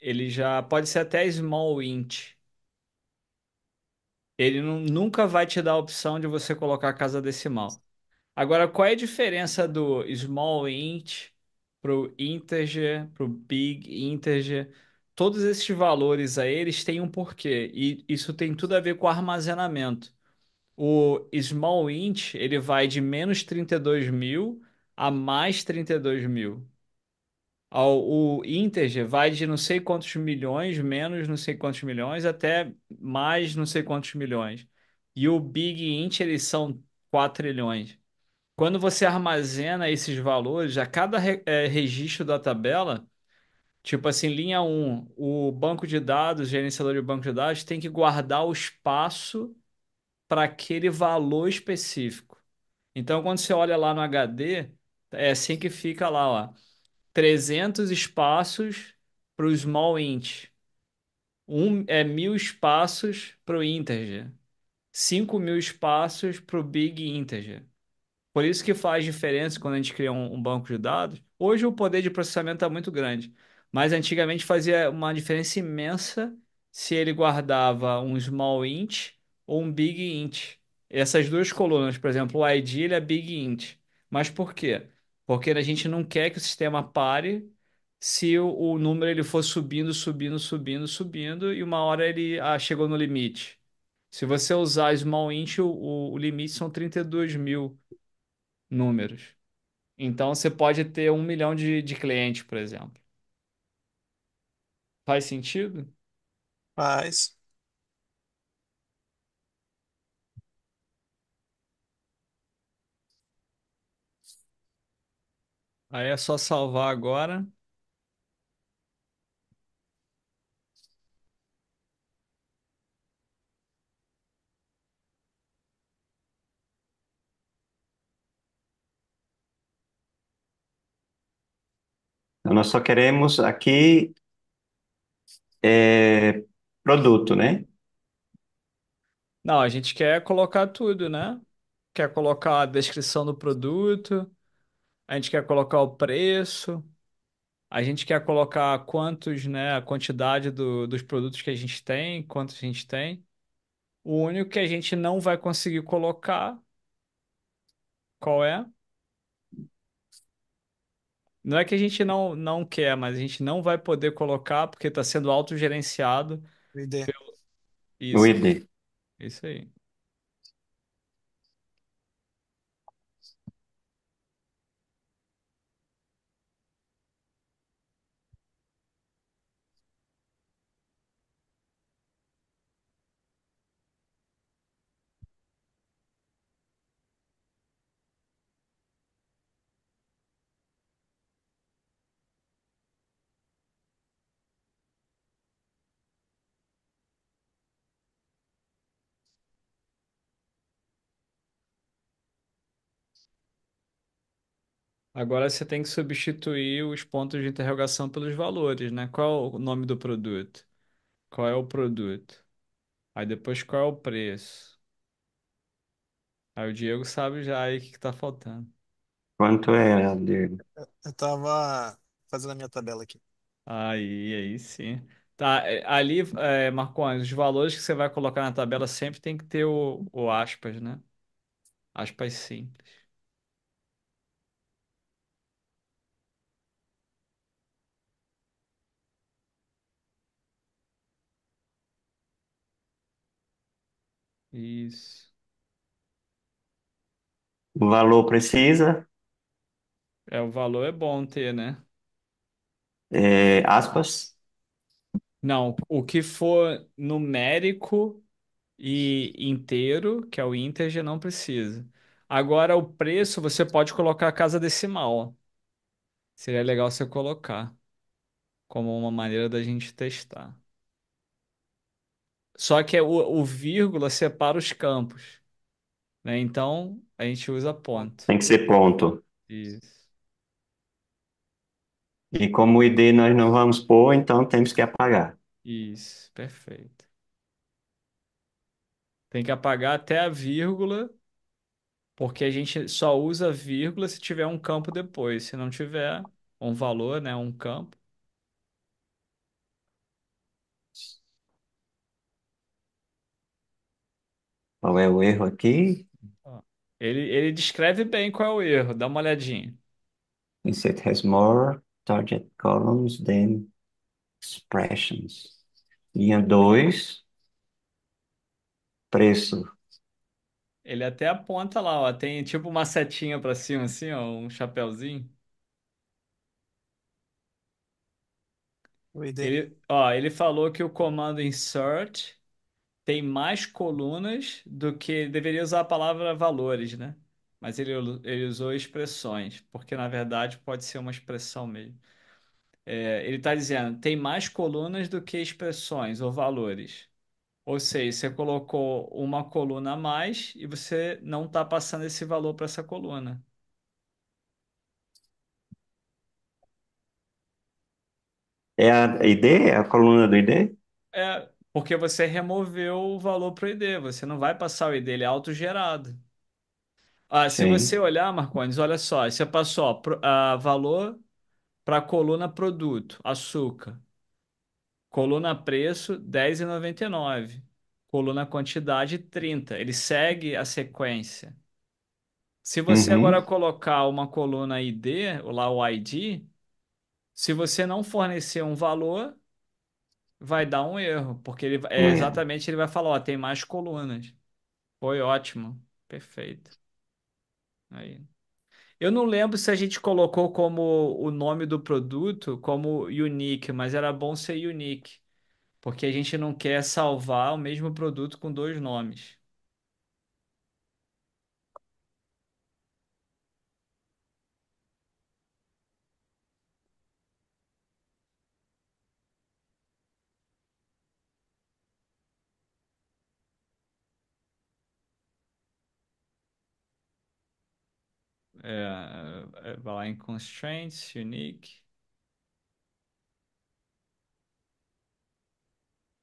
[SPEAKER 2] Ele já pode ser até small int. Ele nunca vai te dar a opção de você colocar casa decimal. Agora, qual é a diferença do small int pro integer, pro big integer? Todos esses valores aí, eles têm um porquê. E isso tem tudo a ver com armazenamento. O small int, ele vai de menos 32.000 a mais 32.000. O integer vai de não sei quantos milhões, menos não sei quantos milhões, até mais não sei quantos milhões. E o big int, eles são 4 trilhões. Quando você armazena esses valores, a cada registro da tabela, tipo assim, linha um, o banco de dados, gerenciador de banco de dados, tem que guardar o espaço para aquele valor específico. Então, quando você olha lá no HD, é assim que fica lá, ó. 300 espaços para o small int. 1.000 espaços para o integer. 5.000 espaços para o big integer. Por isso que faz diferença quando a gente cria um banco de dados. Hoje o poder de processamento está muito grande, mas antigamente fazia uma diferença imensa se ele guardava um small int ou um big int. Essas duas colunas, por exemplo, o ID ele é big int. Mas por quê? Porque a gente não quer que o sistema pare se o número ele for subindo, subindo, subindo, subindo e uma hora ele chegou no limite. Se você usar small int, o limite são 32.000 números. Então você pode ter 1 milhão de clientes, por exemplo. Faz sentido?
[SPEAKER 4] Mas,
[SPEAKER 2] Aí é só salvar agora.
[SPEAKER 1] Então, nós só queremos aqui produto, né?
[SPEAKER 2] Não, a gente quer colocar tudo, né? Quer colocar a descrição do produto, a gente quer colocar o preço, a gente quer colocar quantos, né, a quantidade dos produtos que a gente tem, quantos a gente tem. O único que a gente não vai conseguir colocar, qual é? Não é que a gente não quer, mas a gente não vai poder colocar porque está sendo autogerenciado.
[SPEAKER 4] O ID.
[SPEAKER 1] O
[SPEAKER 2] Isso,
[SPEAKER 1] ID.
[SPEAKER 2] isso aí. Agora você tem que substituir os pontos de interrogação pelos valores, né? Qual é o nome do produto? Qual é o produto? Aí depois qual é o preço? Aí o Diego sabe já aí o que que tá faltando.
[SPEAKER 1] Quanto é, Diego?
[SPEAKER 4] Eu tava fazendo a minha tabela aqui.
[SPEAKER 2] Aí sim. Tá, ali, Marconi, os valores que você vai colocar na tabela sempre tem que ter o aspas, né? Aspas simples. Isso.
[SPEAKER 1] O valor precisa,
[SPEAKER 2] O valor é bom ter, né?
[SPEAKER 1] aspas.
[SPEAKER 2] Não, o que for numérico e inteiro, que é o integer, não precisa. Agora, o preço você pode colocar a casa decimal. Seria legal você colocar como uma maneira da gente testar. Só que o vírgula separa os campos, né? Então, a gente usa ponto.
[SPEAKER 1] Tem que ser ponto.
[SPEAKER 2] Isso.
[SPEAKER 1] E como o ID nós não vamos pôr, então temos que apagar.
[SPEAKER 2] Isso, perfeito. Tem que apagar até a vírgula, porque a gente só usa vírgula se tiver um campo depois. Se não tiver um valor, né, um campo.
[SPEAKER 1] Qual é o erro aqui?
[SPEAKER 2] Ó, ele descreve bem qual é o erro, dá uma olhadinha.
[SPEAKER 1] It has more target columns than expressions. Linha 2, preço.
[SPEAKER 2] Ele até aponta lá, ó, tem tipo uma setinha pra cima assim, ó, um chapéuzinho.
[SPEAKER 4] O ID.
[SPEAKER 2] Ele falou que o comando insert tem mais colunas do que deveria usar a palavra valores, né? Mas ele usou expressões, porque na verdade pode ser uma expressão mesmo. Ele está dizendo tem mais colunas do que expressões ou valores. Ou seja, você colocou uma coluna a mais e você não está passando esse valor para essa coluna.
[SPEAKER 1] É a ID? É a coluna do ID?
[SPEAKER 2] Porque você removeu o valor para o ID, você não vai passar o ID, ele é autogerado. Ah, se você
[SPEAKER 1] Sim.
[SPEAKER 2] olhar, Marcones, olha só, você passou ó, valor para a coluna produto, açúcar. Coluna preço, 10,99. Coluna quantidade, 30. Ele segue a sequência. Se você agora
[SPEAKER 1] Uhum.
[SPEAKER 2] colocar uma coluna ID, ou lá o ID, se você não fornecer um valor, vai dar um erro, porque
[SPEAKER 1] É.
[SPEAKER 2] exatamente ele vai falar, ó, tem mais colunas. Foi ótimo. Perfeito. Aí. Eu não lembro se a gente colocou como o nome do produto como unique, mas era bom ser unique, porque a gente não quer salvar o mesmo produto com dois nomes. Vai lá em constraints, unique.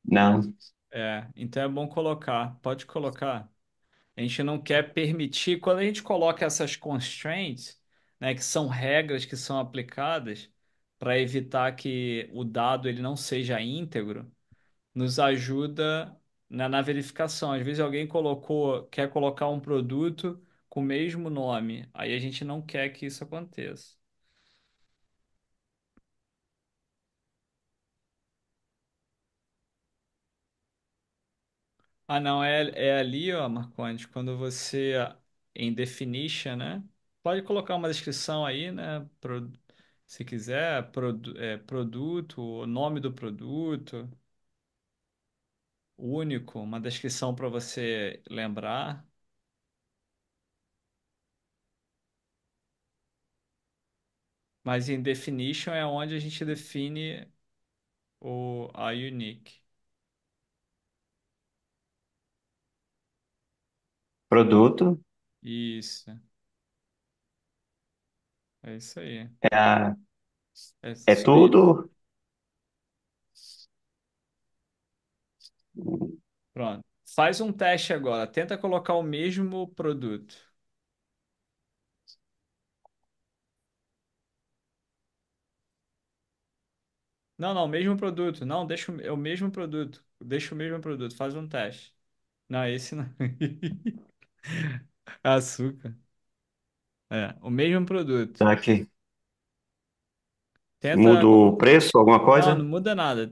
[SPEAKER 1] Não.
[SPEAKER 2] Então é bom colocar. Pode colocar. A gente não quer permitir, quando a gente coloca essas constraints, né, que são regras que são aplicadas para evitar que o dado ele não seja íntegro, nos ajuda na verificação. Às vezes alguém quer colocar um produto com o mesmo nome, aí a gente não quer que isso aconteça. Ah, não, é ali, ó, Marcondes, quando você, em definition, né? Pode colocar uma descrição aí, né? Se quiser, produto, o nome do produto, único, uma descrição para você lembrar. Mas em definition é onde a gente define a unique.
[SPEAKER 1] Produto
[SPEAKER 2] Isso, é isso aí.
[SPEAKER 1] é,
[SPEAKER 2] É
[SPEAKER 1] é
[SPEAKER 2] só isso.
[SPEAKER 1] tudo.
[SPEAKER 2] Pronto. Faz um teste agora. Tenta colocar o mesmo produto. Não, não, mesmo produto. Não, deixa o mesmo produto. Deixa o mesmo produto. Faz um teste. Não, esse não. Açúcar. É, o mesmo produto.
[SPEAKER 1] Tá aqui.
[SPEAKER 2] Tenta.
[SPEAKER 1] Muda o preço, alguma
[SPEAKER 2] Não, não
[SPEAKER 1] coisa?
[SPEAKER 2] muda nada.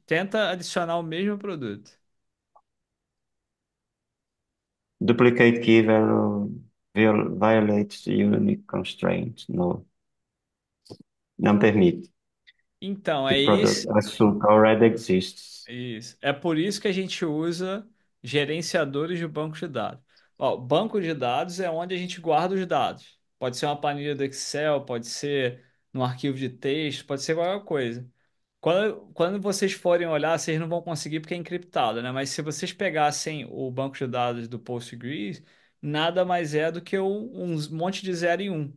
[SPEAKER 2] Tenta adicionar o mesmo produto.
[SPEAKER 1] Duplicate key violates unique constraint. No, não permite.
[SPEAKER 2] Então,
[SPEAKER 1] The
[SPEAKER 2] é
[SPEAKER 1] product
[SPEAKER 2] esse.
[SPEAKER 1] açúcar already exists.
[SPEAKER 2] Isso. É por isso que a gente usa gerenciadores de banco de dados. Ó, banco de dados é onde a gente guarda os dados. Pode ser uma planilha do Excel, pode ser num arquivo de texto, pode ser qualquer coisa. Quando vocês forem olhar, vocês não vão conseguir porque é encriptado, né? Mas se vocês pegassem o banco de dados do Postgres, nada mais é do que um monte de zero e um.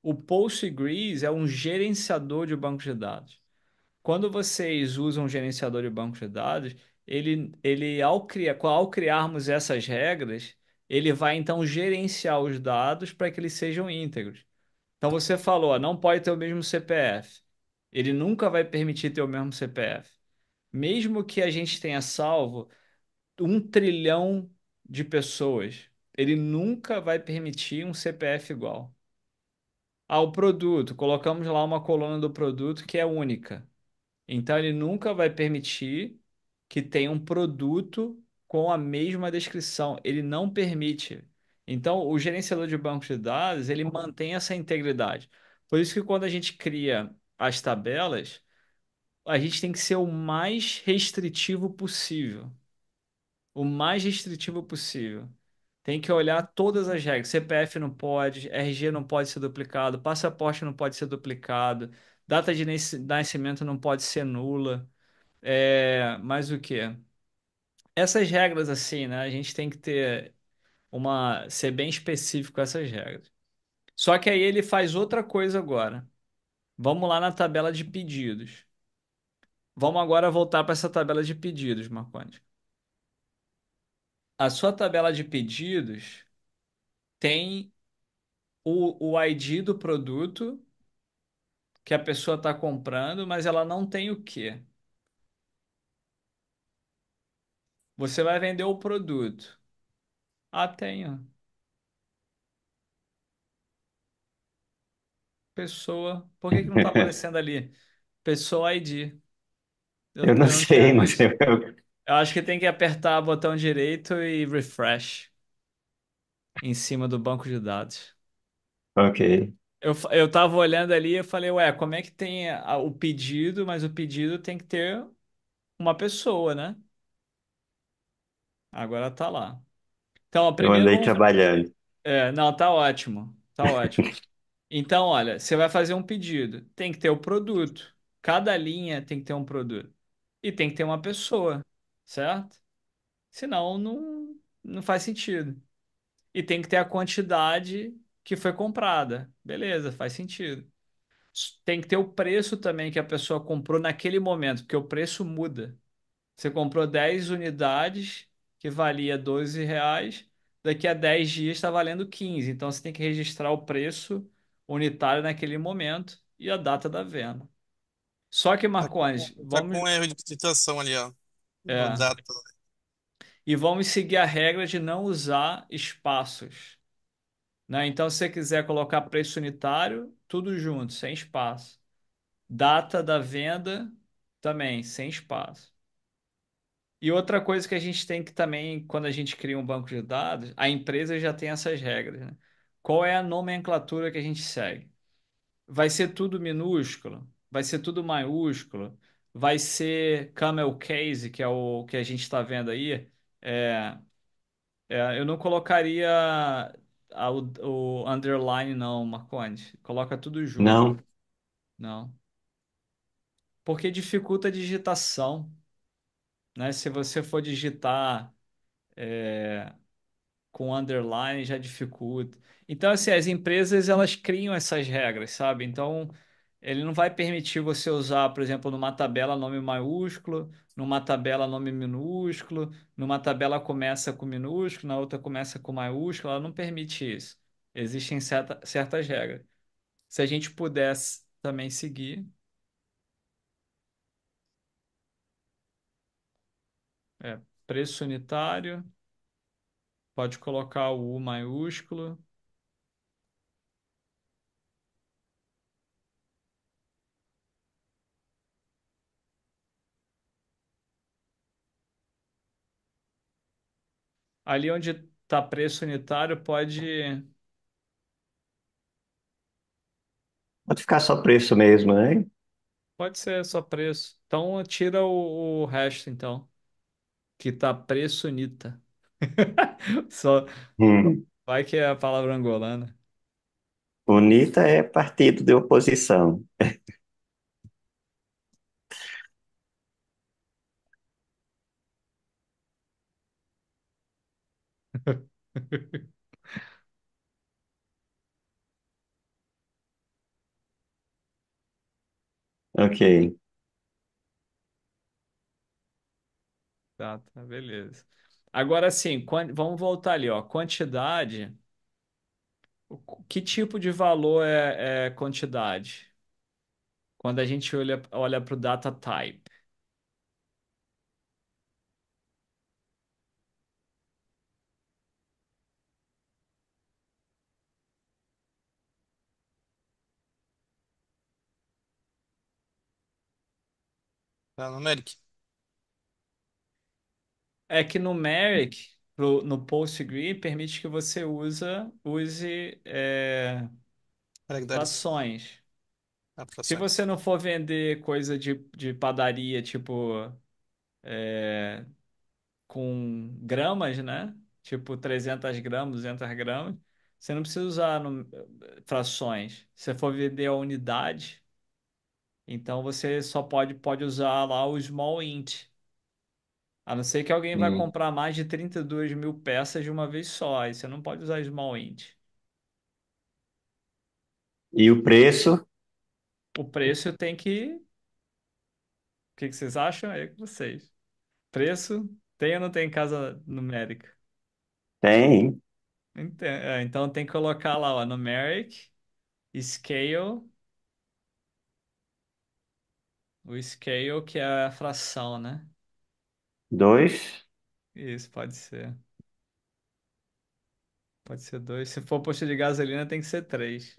[SPEAKER 2] O Postgres é um gerenciador de banco de dados. Quando vocês usam um gerenciador de banco de dados, ele ao criarmos essas regras, ele vai então gerenciar os dados para que eles sejam íntegros. Então você falou, ó, não pode ter o mesmo CPF. Ele nunca vai permitir ter o mesmo CPF. Mesmo que a gente tenha salvo 1 trilhão de pessoas, ele nunca vai permitir um CPF igual. Ah, o produto, colocamos lá uma coluna do produto que é única. Então, ele nunca vai permitir que tenha um produto com a mesma descrição. Ele não permite. Então, o gerenciador de bancos de dados, ele mantém essa integridade. Por isso que quando a gente cria as tabelas, a gente tem que ser o mais restritivo possível. O mais restritivo possível. Tem que olhar todas as regras. CPF não pode, RG não pode ser duplicado, passaporte não pode ser duplicado, data de nascimento não pode ser nula. Mas o quê? Essas regras assim, né? A gente tem que ser bem específico com essas regras. Só que aí ele faz outra coisa agora. Vamos lá na tabela de pedidos. Vamos agora voltar para essa tabela de pedidos, Marcondes. A sua tabela de pedidos tem o ID do produto que a pessoa está comprando, mas ela não tem o quê? Você vai vender o produto. Ah, tenho. Pessoa. Por que que não está aparecendo ali? Pessoa ID.
[SPEAKER 1] Eu não
[SPEAKER 2] Eu não
[SPEAKER 1] sei,
[SPEAKER 2] tenho
[SPEAKER 1] mas
[SPEAKER 2] isso. Eu acho que tem que apertar o botão direito e refresh em cima do banco de dados.
[SPEAKER 1] ok.
[SPEAKER 2] Eu tava olhando ali e eu falei, ué, como é que tem o pedido, mas o pedido tem que ter uma pessoa, né? Agora tá lá. Então, ó,
[SPEAKER 1] Eu
[SPEAKER 2] primeiro
[SPEAKER 1] andei
[SPEAKER 2] vamos.
[SPEAKER 1] trabalhando.
[SPEAKER 2] Não, tá ótimo. Tá ótimo. Então, olha, você vai fazer um pedido. Tem que ter o produto. Cada linha tem que ter um produto. E tem que ter uma pessoa, certo? Senão não faz sentido. E tem que ter a quantidade que foi comprada. Beleza, faz sentido. Tem que ter o preço também que a pessoa comprou naquele momento, porque o preço muda. Você comprou 10 unidades, que valia R$ 12, daqui a 10 dias está valendo 15. Então você tem que registrar o preço unitário naquele momento e a data da venda. Só que, Marcones,
[SPEAKER 4] Tá com um erro de digitação ali, ó. No
[SPEAKER 2] é,
[SPEAKER 4] data.
[SPEAKER 2] vamos seguir a regra de não usar espaços, né? Então, se você quiser colocar preço unitário, tudo junto, sem espaço. Data da venda, também, sem espaço. E outra coisa que a gente tem que também, quando a gente cria um banco de dados, a empresa já tem essas regras, né? Qual é a nomenclatura que a gente segue? Vai ser tudo minúsculo? Vai ser tudo maiúsculo? Vai ser camel case, que é o que a gente está vendo aí? É, eu não colocaria o underline, não, Marcondes. Coloca tudo junto.
[SPEAKER 1] Não,
[SPEAKER 2] Não. Porque dificulta a digitação, né? Se você for digitar com underline, já dificulta. Então, assim, as empresas, elas criam essas regras, sabe? Então, ele não vai permitir você usar, por exemplo, numa tabela nome maiúsculo, numa tabela nome minúsculo, numa tabela começa com minúsculo, na outra começa com maiúsculo, ela não permite isso. Existem certas regras. Se a gente pudesse também seguir, é, preço unitário, pode colocar o U maiúsculo. Ali onde está preço unitário,
[SPEAKER 1] pode ficar só preço mesmo, né?
[SPEAKER 2] pode ser só preço. Então tira o resto, então, que tá preço unita. Só
[SPEAKER 1] Hum.
[SPEAKER 2] vai que é a palavra angolana.
[SPEAKER 1] UNITA é partido de oposição. Ok.
[SPEAKER 2] Tá, beleza. Agora sim, vamos voltar ali, ó. Quantidade. Que tipo de valor é quantidade? Quando a gente olha para o data type.
[SPEAKER 4] Tá, numeric.
[SPEAKER 2] É que numeric, no PostgreSQL, permite que você use
[SPEAKER 4] Caracteres.
[SPEAKER 2] frações. Se você
[SPEAKER 4] Aproximações.
[SPEAKER 2] não for vender coisa de padaria, tipo, é, com gramas, né? Tipo 300 gramas, 200 gramas, você não precisa usar frações. Se você for vender a unidade, então você só pode usar lá o small int. A não ser que alguém vai
[SPEAKER 1] Hum.
[SPEAKER 2] comprar mais de 32 mil peças de uma vez só. Aí você não pode usar small int.
[SPEAKER 1] E o preço
[SPEAKER 2] O preço tem que. O que que vocês acham? É com vocês. Preço tem ou não tem casa numérica?
[SPEAKER 1] tem
[SPEAKER 2] Então tem que colocar lá, ó, numeric, scale, o scale que é a fração, né?
[SPEAKER 1] dois.
[SPEAKER 2] Isso, pode ser. Pode ser dois. Se for posto de gasolina, tem que ser três.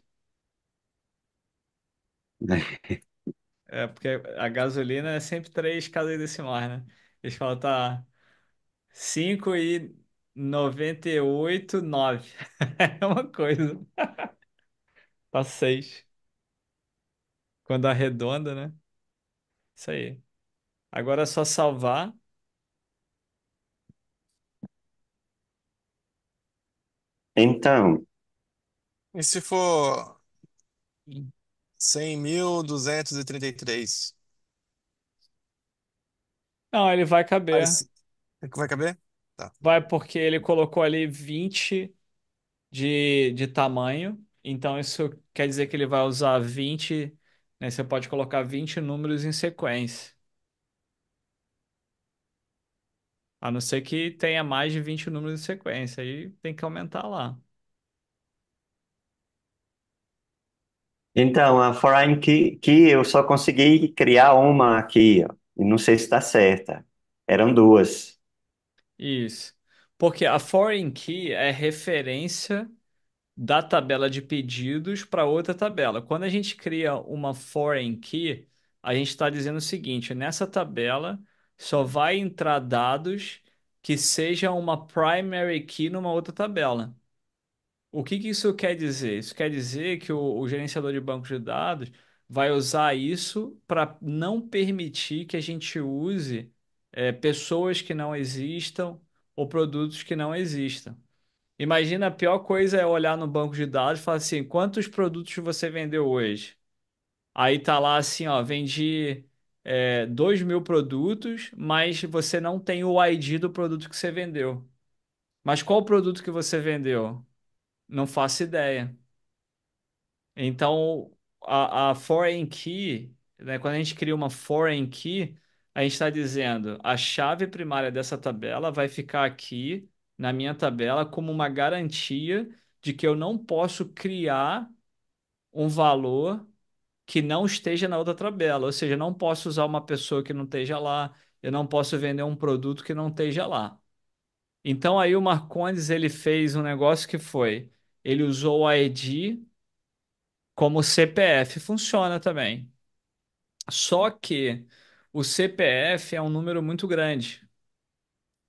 [SPEAKER 2] É, porque a gasolina é sempre três casas decimais, né? Eles falam, tá, 5,98 9. É uma coisa. Tá seis. Quando arredonda, né? Isso aí. Agora é só salvar.
[SPEAKER 1] Então,
[SPEAKER 4] E se for 100.233?
[SPEAKER 2] Não, ele vai
[SPEAKER 4] Vai,
[SPEAKER 2] caber.
[SPEAKER 4] se- vai caber? Tá.
[SPEAKER 2] Vai porque ele colocou ali 20 de tamanho. Então isso quer dizer que ele vai usar 20, né? Você pode colocar 20 números em sequência. A não ser que tenha mais de 20 números em sequência. Aí tem que aumentar lá.
[SPEAKER 1] então, a foreign key eu só consegui criar uma aqui, ó, e não sei se está certa. Eram duas.
[SPEAKER 2] Isso. Porque a foreign key é referência da tabela de pedidos para outra tabela. Quando a gente cria uma foreign key, a gente está dizendo o seguinte: nessa tabela só vai entrar dados que sejam uma primary key numa outra tabela. O que que isso quer dizer? Isso quer dizer que o gerenciador de banco de dados vai usar isso para não permitir que a gente use pessoas que não existam ou produtos que não existam. Imagina, a pior coisa é olhar no banco de dados e falar assim, quantos produtos você vendeu hoje? Aí tá lá assim, ó, vendi 2.000 produtos, mas você não tem o ID do produto que você vendeu. Mas qual produto que você vendeu? Não faço ideia. Então, a foreign key, né, quando a gente cria uma foreign key, a gente está dizendo a chave primária dessa tabela vai ficar aqui na minha tabela como uma garantia de que eu não posso criar um valor que não esteja na outra tabela. Ou seja, eu não posso usar uma pessoa que não esteja lá, eu não posso vender um produto que não esteja lá. Então aí o Marcondes ele fez um negócio que foi, ele usou o ID como CPF, funciona também. Só que o CPF é um número muito grande.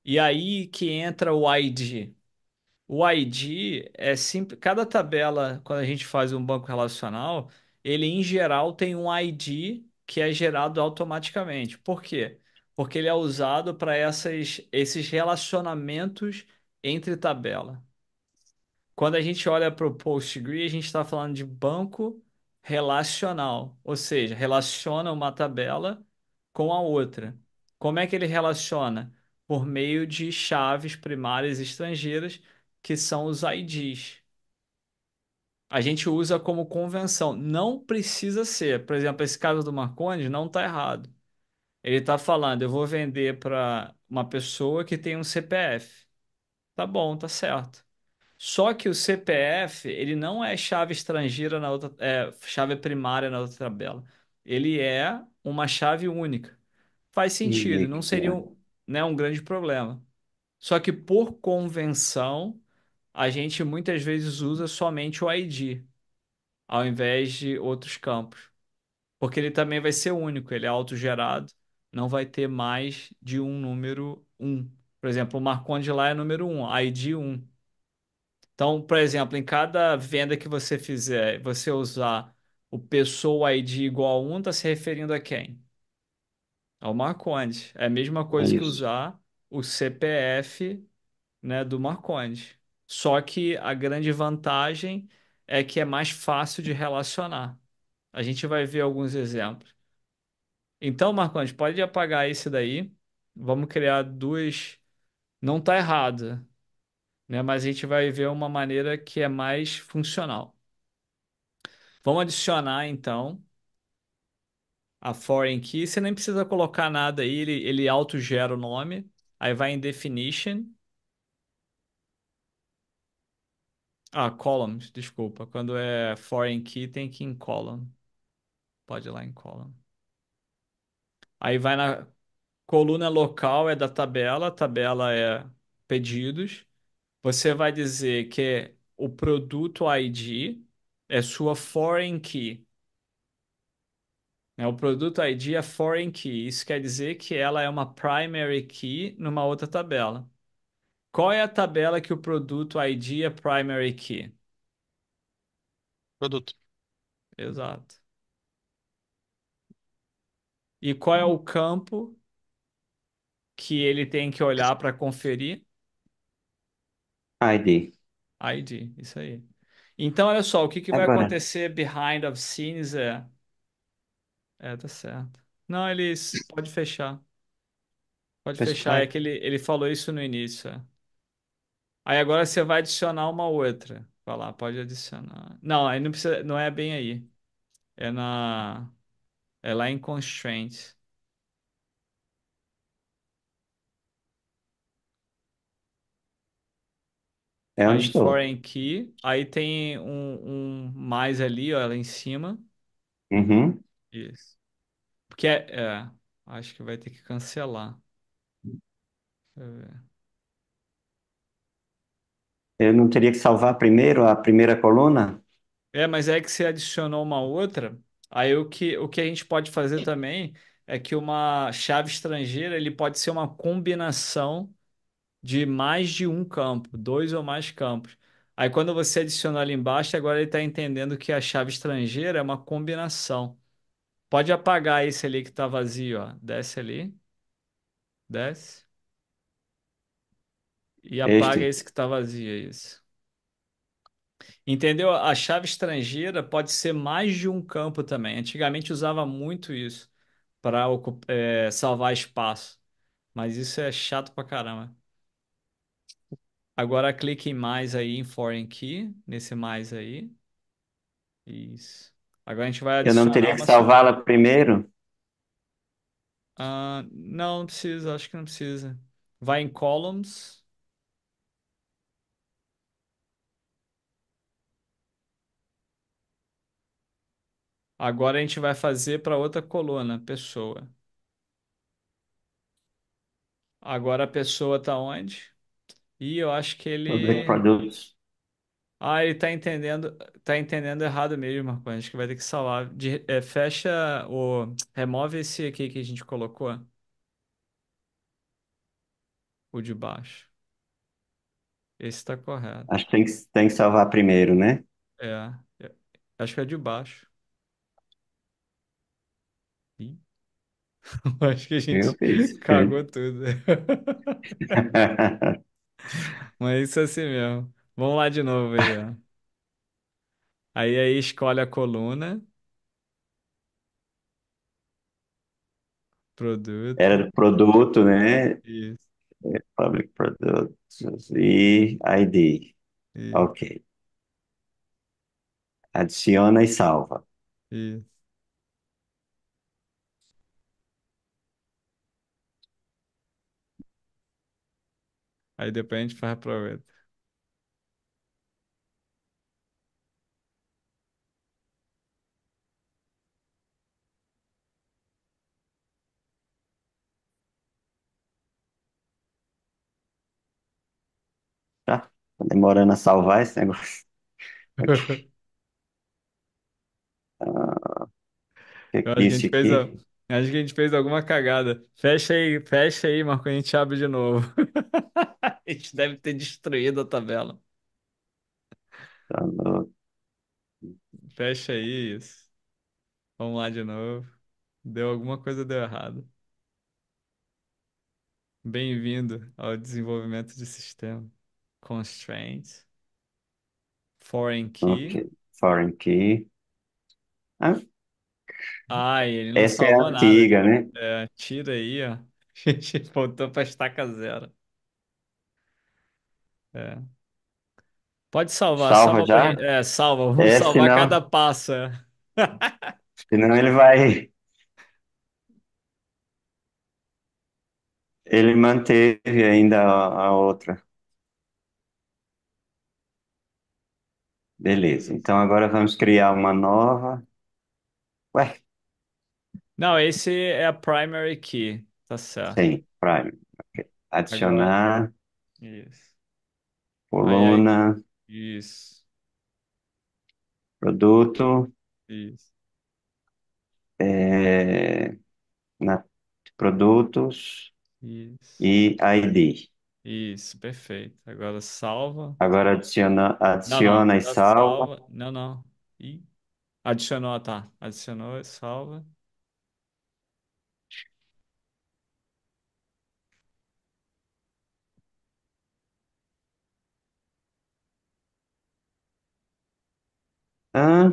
[SPEAKER 2] E aí que entra o ID. O ID é simples. Cada tabela, quando a gente faz um banco relacional, ele em geral tem um ID que é gerado automaticamente. Por quê? Porque ele é usado para esses relacionamentos entre tabela. Quando a gente olha para o PostgreSQL, a gente está falando de banco relacional, ou seja, relaciona uma tabela com a outra. Como é que ele relaciona? Por meio de chaves primárias estrangeiras, que são os IDs. A gente usa como convenção. Não precisa ser. Por exemplo, esse caso do Marcondes não está errado. Ele está falando, eu vou vender para uma pessoa que tem um CPF. Tá bom, tá certo. Só que o CPF, ele não é chave estrangeira na outra, chave primária na outra tabela. Ele é uma chave única. Faz sentido, não
[SPEAKER 1] Unique,
[SPEAKER 2] seria
[SPEAKER 1] yeah.
[SPEAKER 2] um grande problema. Só que por convenção, a gente muitas vezes usa somente o ID, ao invés de outros campos. Porque ele também vai ser único, ele é autogerado, não vai ter mais de um número um. Por exemplo, o Marconde lá é número um, ID um. Então, por exemplo, em cada venda que você fizer, você usar o pessoa ID igual a 1, está se referindo a quem? Ao Marcondes. É a mesma
[SPEAKER 1] É
[SPEAKER 2] coisa que
[SPEAKER 1] isso.
[SPEAKER 2] usar o CPF, né, do Marcondes. Só que a grande vantagem é que é mais fácil de relacionar. A gente vai ver alguns exemplos. Então, Marcondes, pode apagar esse daí. Vamos criar duas. Não está errado, né? Mas a gente vai ver uma maneira que é mais funcional. Vamos adicionar então a foreign key. Você nem precisa colocar nada aí, ele autogera o nome. Aí vai em definition. Ah, columns, desculpa. Quando é foreign key tem que ir em column. Pode ir lá em column. Aí vai na coluna local é da tabela, a tabela é pedidos. Você vai dizer que o produto ID é sua foreign key. Né? O produto ID é foreign key. Isso quer dizer que ela é uma primary key numa outra tabela. Qual é a tabela que o produto ID é primary key?
[SPEAKER 4] Produto.
[SPEAKER 2] Exato. E qual é o campo que ele tem que olhar para conferir?
[SPEAKER 1] ID.
[SPEAKER 2] ID, isso aí. Então, olha só, o que que vai
[SPEAKER 1] Agora,
[SPEAKER 2] acontecer behind the scenes é. Tá certo. Não, pode fechar. Pode fechar. É
[SPEAKER 1] pessoal,
[SPEAKER 2] que ele falou isso no início. Aí agora você vai adicionar uma outra. Vai lá, pode adicionar. Não, aí não precisa, não é bem aí. É na, é lá em constraints.
[SPEAKER 1] é
[SPEAKER 2] Aí
[SPEAKER 1] onde
[SPEAKER 2] em
[SPEAKER 1] estou.
[SPEAKER 2] foreign key, aí tem um mais ali, ó, lá em cima.
[SPEAKER 1] Uhum.
[SPEAKER 2] Isso. Porque acho que vai ter que cancelar. Deixa eu ver.
[SPEAKER 1] Eu não teria que salvar primeiro a primeira coluna?
[SPEAKER 2] Mas é que você adicionou uma outra. Aí o que a gente pode fazer também é que uma chave estrangeira ele pode ser uma combinação de mais de um campo, dois ou mais campos. Aí quando você adicionou ali embaixo, agora ele está entendendo que a chave estrangeira é uma combinação. Pode apagar esse ali que está vazio, ó. Desce ali, desce e apaga
[SPEAKER 1] Este,
[SPEAKER 2] esse que está vazio, é isso. Entendeu? A chave estrangeira pode ser mais de um campo também. Antigamente usava muito isso para salvar espaço, mas isso é chato pra caramba. Agora clique em mais aí em Foreign Key, nesse mais aí. Isso. Agora a gente vai
[SPEAKER 1] eu não
[SPEAKER 2] adicionar
[SPEAKER 1] teria que
[SPEAKER 2] uma
[SPEAKER 1] salvá-la primeiro?
[SPEAKER 2] Ah, não, não precisa, acho que não precisa. Vai em Columns. Agora a gente vai fazer para outra coluna, pessoa. Agora a pessoa tá onde? E eu acho que
[SPEAKER 1] Public
[SPEAKER 2] ele.
[SPEAKER 1] Products.
[SPEAKER 2] Ah, ele tá entendendo errado mesmo, Marcos. Acho que vai ter que salvar. Fecha o. Remove esse aqui que a gente colocou, o de baixo. Esse tá correto.
[SPEAKER 1] Acho que tem que salvar primeiro, né?
[SPEAKER 2] É, acho que é de baixo. Ih, acho que a
[SPEAKER 1] Eu
[SPEAKER 2] gente
[SPEAKER 1] fiz.
[SPEAKER 2] cagou tudo. Mas isso é assim mesmo. Vamos lá de novo aí, ó. Aí escolhe a coluna,
[SPEAKER 1] Era
[SPEAKER 2] produto.
[SPEAKER 1] do produto, né?
[SPEAKER 2] Isso,
[SPEAKER 1] Public Products e ID.
[SPEAKER 2] isso,
[SPEAKER 1] Ok. Adiciona e salva.
[SPEAKER 2] isso. Aí depois a gente faz pra outra.
[SPEAKER 1] Tá? Tá demorando a salvar esse negócio. Ok. O que
[SPEAKER 2] Eu
[SPEAKER 1] que
[SPEAKER 2] acho que a
[SPEAKER 1] disse
[SPEAKER 2] gente fez
[SPEAKER 1] aqui?
[SPEAKER 2] acho que a gente fez alguma cagada. Fecha aí, Marco, a gente abre de novo. A gente deve ter destruído a tabela.
[SPEAKER 1] Tá no-
[SPEAKER 2] Fecha aí, isso. Vamos lá de novo. Deu alguma coisa deu errado. Bem-vindo ao desenvolvimento de sistema. Constraints. Foreign
[SPEAKER 1] Ok.
[SPEAKER 2] key.
[SPEAKER 1] Foreign key. Ah,
[SPEAKER 2] Ai, ele não
[SPEAKER 1] essa é
[SPEAKER 2] salvou nada.
[SPEAKER 1] antiga, né?
[SPEAKER 2] Tira aí, ó. A gente voltou pra estaca zero. É. Pode salvar,
[SPEAKER 1] Salva
[SPEAKER 2] salva pra
[SPEAKER 1] já?
[SPEAKER 2] gente. Salva, vamos
[SPEAKER 1] É,
[SPEAKER 2] salvar cada passo.
[SPEAKER 1] senão ele vai. Ele manteve ainda a outra. Beleza.
[SPEAKER 2] Isso.
[SPEAKER 1] Então agora vamos criar uma nova. Ué,
[SPEAKER 2] Não, esse é a primary key. Tá certo.
[SPEAKER 1] sim, Prime. Ok.
[SPEAKER 2] Agora,
[SPEAKER 1] Adicionar,
[SPEAKER 2] isso. Aí,
[SPEAKER 1] coluna,
[SPEAKER 2] isso.
[SPEAKER 1] produto,
[SPEAKER 2] Isso.
[SPEAKER 1] é, na, produtos
[SPEAKER 2] Isso.
[SPEAKER 1] e ID.
[SPEAKER 2] Isso, perfeito. Agora salva.
[SPEAKER 1] Agora
[SPEAKER 2] Não, não,
[SPEAKER 1] adiciona e
[SPEAKER 2] tá
[SPEAKER 1] salva.
[SPEAKER 2] salva. Não, não. Ih, adicionou, tá. Adicionou, salva.
[SPEAKER 1] Ah,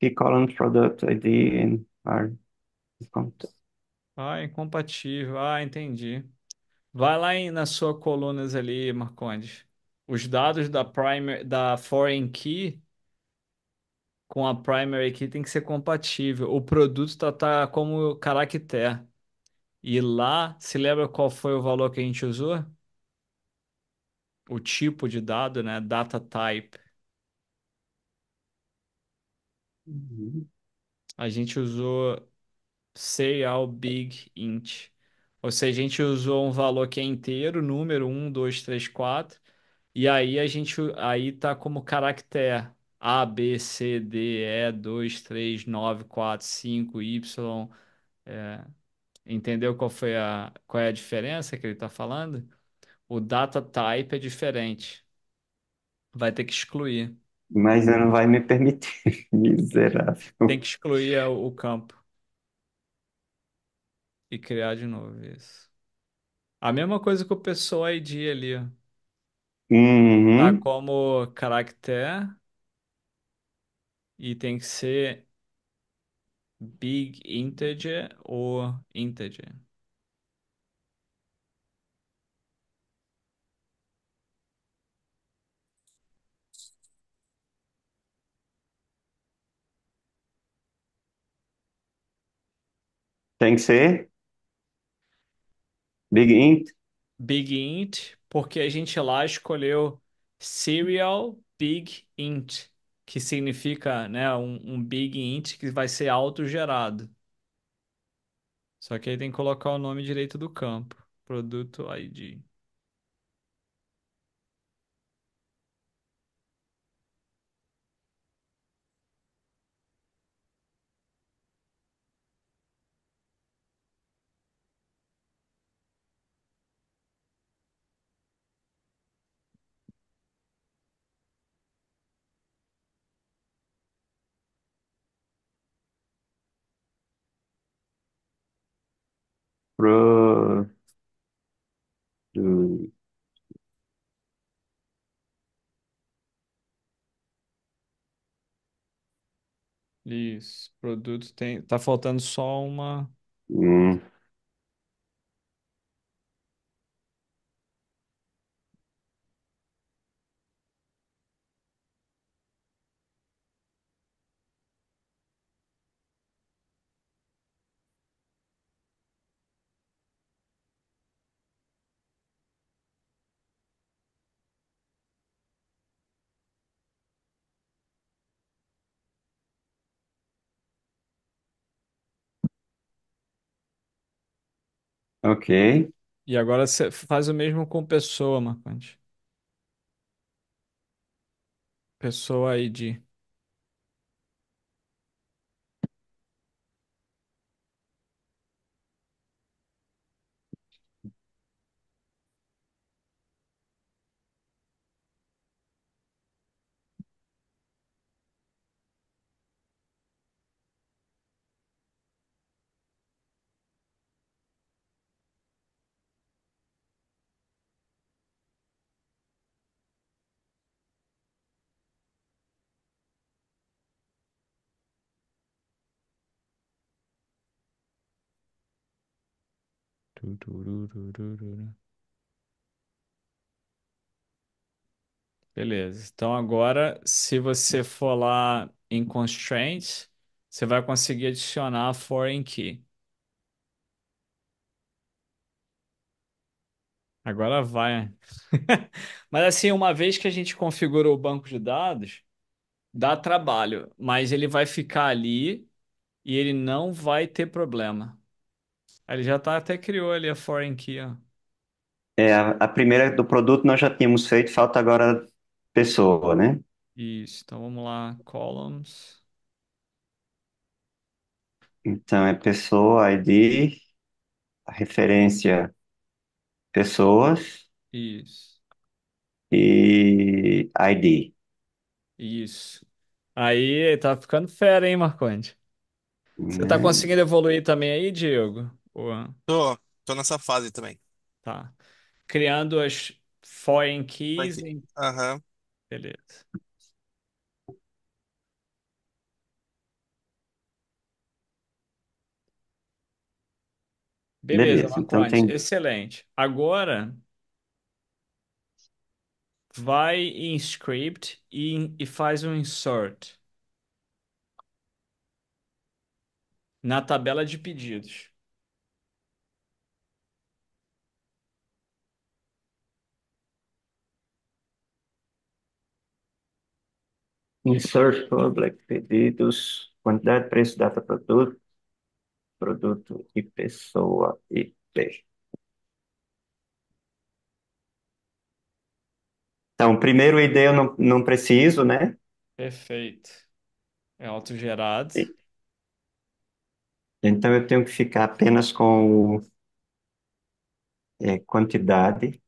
[SPEAKER 1] key column product ID and are
[SPEAKER 2] Ah, incompatível. Ah, entendi. Vai lá nas suas colunas ali, Marcondes. Os dados da foreign key com a primary key tem que ser compatível. O produto tá como caractere. E lá, se lembra qual foi o valor que a gente usou? O tipo de dado, né? Data type.
[SPEAKER 1] Uhum.
[SPEAKER 2] A gente usou serial big int. Ou seja, a gente usou um valor que é inteiro, número 1, 2, 3, 4. E aí tá como caractere A, B, C, D, E, 2, 3, 9, 4, 5, Y, Entendeu qual é a diferença que ele está falando? O data type é diferente. Vai ter que excluir.
[SPEAKER 1] Mas não vai me permitir,
[SPEAKER 2] Tem
[SPEAKER 1] miserável.
[SPEAKER 2] que excluir o campo e criar de novo isso. A mesma coisa que o pessoa ID ali, ó. Tá
[SPEAKER 1] Uhum.
[SPEAKER 2] como caractere e tem que ser big integer ou integer.
[SPEAKER 1] Tem que ser Big Int.
[SPEAKER 2] Big int, porque a gente lá escolheu serial big int, que significa, né, um big int que vai ser autogerado. Só que aí tem que colocar o nome direito do campo. Produto ID.
[SPEAKER 1] Pro...
[SPEAKER 2] Isso. Produto tem. Tá faltando só uma.
[SPEAKER 1] Hum, ok.
[SPEAKER 2] E agora você faz o mesmo com pessoa, Marcante. Pessoa ID. Turururururu. Beleza. Então agora, se você for lá em constraints, você vai conseguir adicionar a foreign key. Agora vai. Mas assim, uma vez que a gente configurou o banco de dados, dá trabalho, mas ele vai ficar ali e ele não vai ter problema. Aí ele já tá, até criou ali a foreign key, ó.
[SPEAKER 1] É, a primeira do produto nós já tínhamos feito, falta agora pessoa, né?
[SPEAKER 2] Isso. Então vamos lá, columns.
[SPEAKER 1] Então é pessoa, ID, a referência pessoas
[SPEAKER 2] Isso.
[SPEAKER 1] e ID.
[SPEAKER 2] Isso. Aí tá ficando fera, hein, Marconde? Você tá
[SPEAKER 1] Né?
[SPEAKER 2] conseguindo evoluir também aí, Diego? Boa.
[SPEAKER 4] Tô nessa fase também.
[SPEAKER 2] Tá. Criando as foreign
[SPEAKER 4] Vai
[SPEAKER 2] keys
[SPEAKER 4] que-
[SPEAKER 2] em...
[SPEAKER 4] Aham.
[SPEAKER 2] Beleza. Beleza,
[SPEAKER 1] Beleza, então
[SPEAKER 2] Marcondes.
[SPEAKER 1] tem.
[SPEAKER 2] Excelente. Agora, vai em script e faz um insert na tabela de pedidos.
[SPEAKER 1] Insert public, pedidos, quantidade, preço, data, produto, produto e pessoa IP. Então, primeiro o ID eu não preciso, né?
[SPEAKER 2] Perfeito. É autogerado.
[SPEAKER 1] E- Então eu tenho que ficar apenas com quantidade.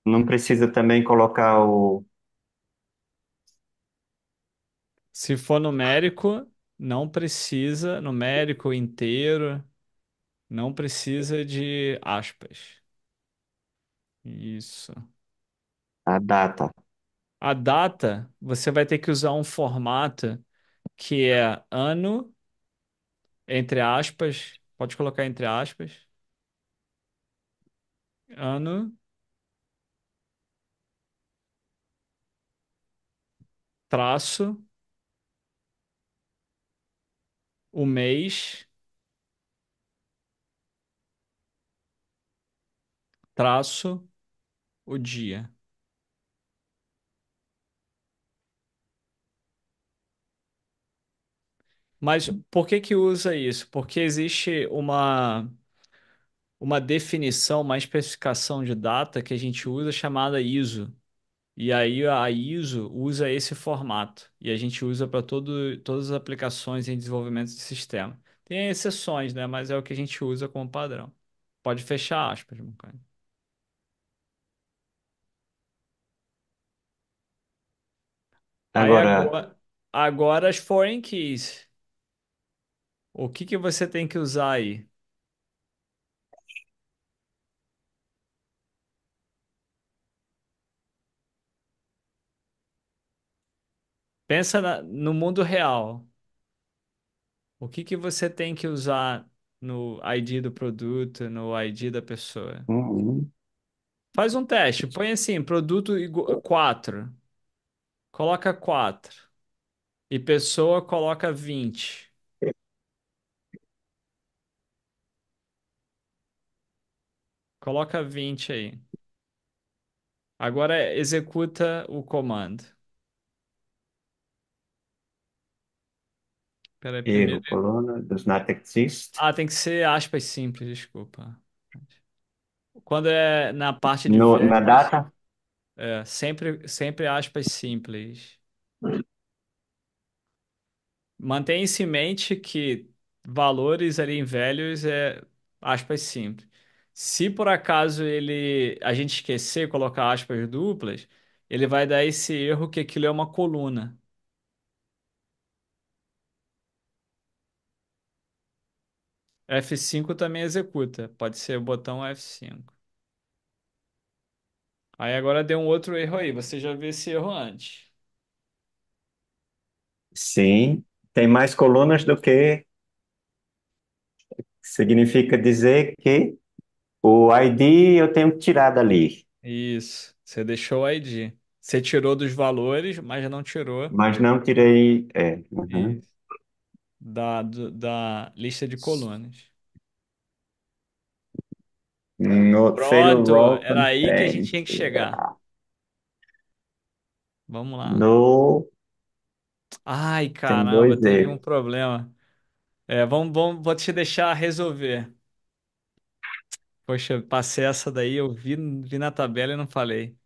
[SPEAKER 1] Não precisa também colocar o.
[SPEAKER 2] Se for numérico, não precisa, numérico inteiro, não precisa de aspas. Isso.
[SPEAKER 1] A data.
[SPEAKER 2] A data, você vai ter que usar um formato que é ano, entre aspas, pode colocar entre aspas, ano, traço, o mês, traço, o dia. Mas por que que usa isso? Porque existe uma definição, uma especificação de data que a gente usa chamada ISO. E aí a ISO usa esse formato. E a gente usa para todas as aplicações em desenvolvimento de sistema. Tem exceções, né? Mas é o que a gente usa como padrão. Pode fechar aspas, meu cara. Aí
[SPEAKER 1] Agora,
[SPEAKER 2] agora as foreign keys. O que que você tem que usar aí? Pensa no mundo real. O que que você tem que usar no ID do produto, no ID da pessoa?
[SPEAKER 1] uhum,
[SPEAKER 2] Faz um teste, põe assim, produto 4, coloca 4 e pessoa coloca 20. Coloca 20 aí. Agora executa o comando. Peraí, primeiro.
[SPEAKER 1] erro, coluna, does not exist.
[SPEAKER 2] Ah, tem que ser aspas simples, desculpa. Quando é na parte de
[SPEAKER 1] No, na
[SPEAKER 2] velhos,
[SPEAKER 1] data,
[SPEAKER 2] sempre aspas simples. Mantenha-se em mente que valores ali em velhos é aspas simples. Se por acaso a gente esquecer colocar aspas duplas, ele vai dar esse erro que aquilo é uma coluna. F5 também executa, pode ser o botão F5. Aí agora deu um outro erro aí, você já viu esse erro antes.
[SPEAKER 1] sim, tem mais colunas do que significa dizer que o ID eu tenho que tirar dali,
[SPEAKER 2] Isso, você deixou o ID. Você tirou dos valores, mas não tirou
[SPEAKER 1] mas não tirei. Uhum.
[SPEAKER 2] isso, da lista de colunas.
[SPEAKER 1] No failure
[SPEAKER 2] Pronto,
[SPEAKER 1] raw
[SPEAKER 2] era aí que a gente
[SPEAKER 1] contains.
[SPEAKER 2] tinha que chegar. Vamos lá.
[SPEAKER 1] No,
[SPEAKER 2] Ai,
[SPEAKER 1] tem
[SPEAKER 2] caramba,
[SPEAKER 1] dois
[SPEAKER 2] teve um
[SPEAKER 1] erros.
[SPEAKER 2] problema. Vou te deixar resolver. Poxa, eu passei essa daí, eu vi na tabela e não falei.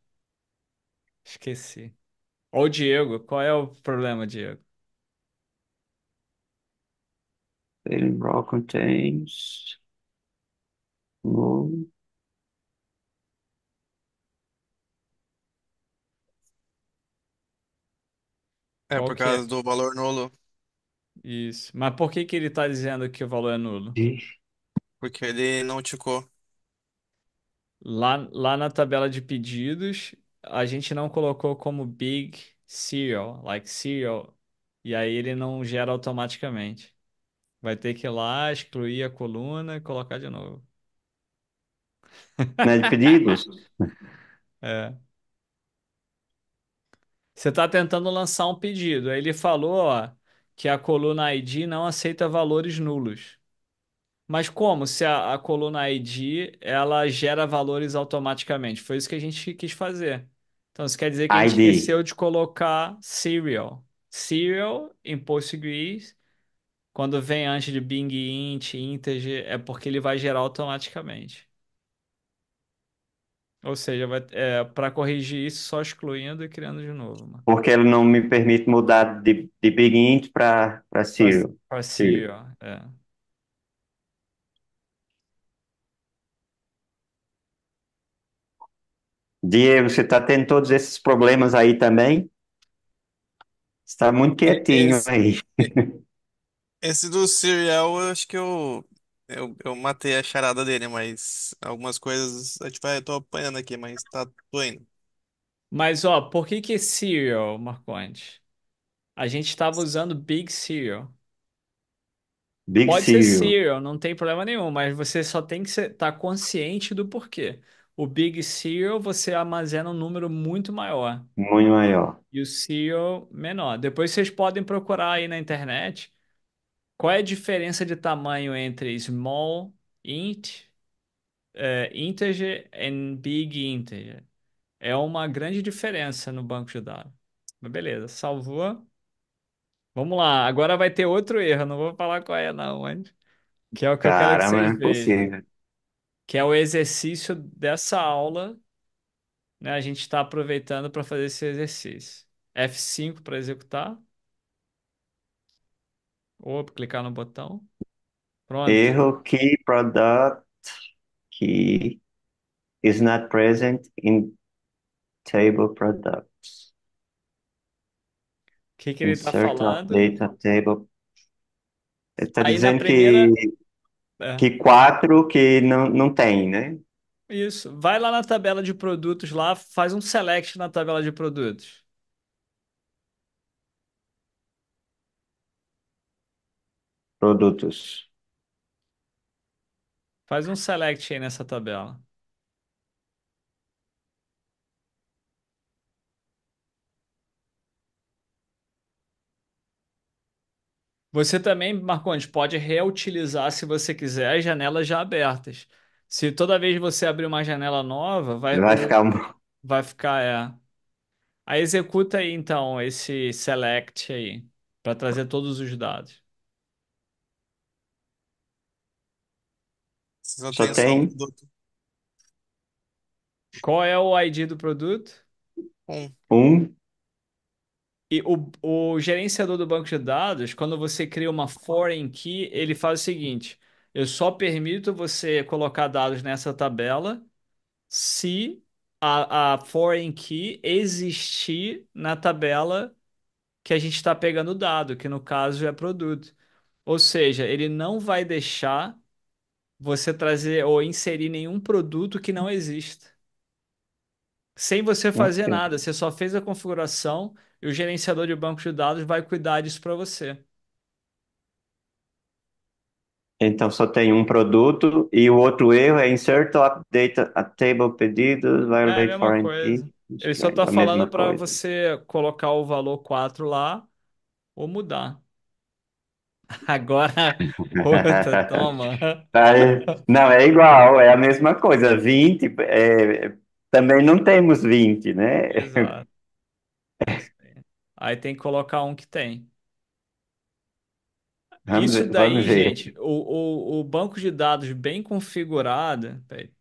[SPEAKER 2] Esqueci. Ó, o Diego, qual é o problema, Diego?
[SPEAKER 1] Failure raw contains. No,
[SPEAKER 4] É
[SPEAKER 2] Qual
[SPEAKER 4] por
[SPEAKER 2] que é?
[SPEAKER 4] causa do valor nulo,
[SPEAKER 2] Isso. Mas por que que ele está dizendo que o valor é nulo?
[SPEAKER 4] porque ele não ticou.
[SPEAKER 2] Lá na tabela de pedidos, a gente não colocou como big serial, like serial, e aí ele não gera automaticamente. Vai ter que ir lá, excluir a coluna e colocar de novo.
[SPEAKER 1] né, de pedidos?
[SPEAKER 2] É. Você está tentando lançar um pedido. Aí ele falou, ó, que a coluna ID não aceita valores nulos. Mas como se a coluna ID ela gera valores automaticamente? Foi isso que a gente quis fazer. Então isso quer dizer que a gente
[SPEAKER 1] ID.
[SPEAKER 2] esqueceu de colocar serial. Serial em Postgres, quando vem antes de Bing int, integer, é porque ele vai gerar automaticamente. Ou seja, para corrigir isso, só excluindo e criando de novo, mano.
[SPEAKER 1] Porque ele não me permite mudar de Big Int para Serial.
[SPEAKER 2] Para
[SPEAKER 1] Serial.
[SPEAKER 2] serial, é.
[SPEAKER 1] Diego, você está tendo todos esses problemas aí também? Você está muito quietinho
[SPEAKER 4] Esse,
[SPEAKER 1] aí.
[SPEAKER 4] esse do Serial, eu acho que eu matei a charada dele, mas algumas coisas a gente vai, eu tô apanhando aqui, mas tô indo.
[SPEAKER 2] Mas, ó, por que que é serial, Marcondes? A gente estava usando Big Serial.
[SPEAKER 1] Big
[SPEAKER 2] Pode ser
[SPEAKER 1] Serial,
[SPEAKER 2] serial, não tem problema nenhum, mas você só tem que estar consciente do porquê. O Big Serial você armazena um número muito maior
[SPEAKER 1] muito maior.
[SPEAKER 2] e o Serial menor. Depois vocês podem procurar aí na internet qual é a diferença de tamanho entre small int, integer e big integer. É uma grande diferença no banco de dados. Mas beleza, salvou. Vamos lá, agora vai ter outro erro, não vou falar qual é não, mas que é o que eu quero que
[SPEAKER 1] Cara, não
[SPEAKER 2] vocês
[SPEAKER 1] é
[SPEAKER 2] vejam.
[SPEAKER 1] possível.
[SPEAKER 2] Que é o exercício dessa aula, né? A gente está aproveitando para fazer esse exercício. F5 para executar, ou clicar no botão. Pronto.
[SPEAKER 1] Erro key product key is not present in table products.
[SPEAKER 2] O que que ele está
[SPEAKER 1] Insert of
[SPEAKER 2] falando?
[SPEAKER 1] data table. Ele está
[SPEAKER 2] Aí na
[SPEAKER 1] dizendo
[SPEAKER 2] primeira, é,
[SPEAKER 1] que quatro que não tem, né?
[SPEAKER 2] isso. Vai lá na tabela de produtos lá, faz um select na tabela de produtos.
[SPEAKER 1] Produtos.
[SPEAKER 2] Faz um select aí nessa tabela. Você também, Marcondes, pode reutilizar, se você quiser, as janelas já abertas. Se toda vez você abrir uma janela nova,
[SPEAKER 1] Vai ficar um...
[SPEAKER 2] vai ficar, Aí executa aí então esse select aí, para trazer todos os dados.
[SPEAKER 4] Só
[SPEAKER 1] Só
[SPEAKER 4] tem só o
[SPEAKER 1] tem
[SPEAKER 4] produto.
[SPEAKER 2] Qual é o ID do produto?
[SPEAKER 4] Um.
[SPEAKER 1] um.
[SPEAKER 2] E o gerenciador do banco de dados, quando você cria uma foreign key, ele faz o seguinte: eu só permito você colocar dados nessa tabela se a foreign key existir na tabela que a gente está pegando o dado, que no caso é produto. Ou seja, ele não vai deixar você trazer ou inserir nenhum produto que não exista. Sem você fazer
[SPEAKER 1] Ok.
[SPEAKER 2] nada, você só fez a configuração e o gerenciador de banco de dados vai cuidar disso para você.
[SPEAKER 1] Então só tem um produto e o outro erro é insert or update a table pedidos,
[SPEAKER 2] É a
[SPEAKER 1] violate
[SPEAKER 2] mesma
[SPEAKER 1] foreign key.
[SPEAKER 2] coisa. Ele só está
[SPEAKER 1] A
[SPEAKER 2] falando
[SPEAKER 1] mesma
[SPEAKER 2] para
[SPEAKER 1] coisa.
[SPEAKER 2] você colocar o valor 4 lá ou mudar. Agora, outra, toma.
[SPEAKER 1] Não, é igual, é a mesma coisa. 20 também não temos 20, né?
[SPEAKER 2] Exato. Isso aí. Aí tem que colocar um que tem. Isso
[SPEAKER 1] Vamos
[SPEAKER 2] daí,
[SPEAKER 1] ver.
[SPEAKER 2] gente, o banco de dados bem configurado. Peraí.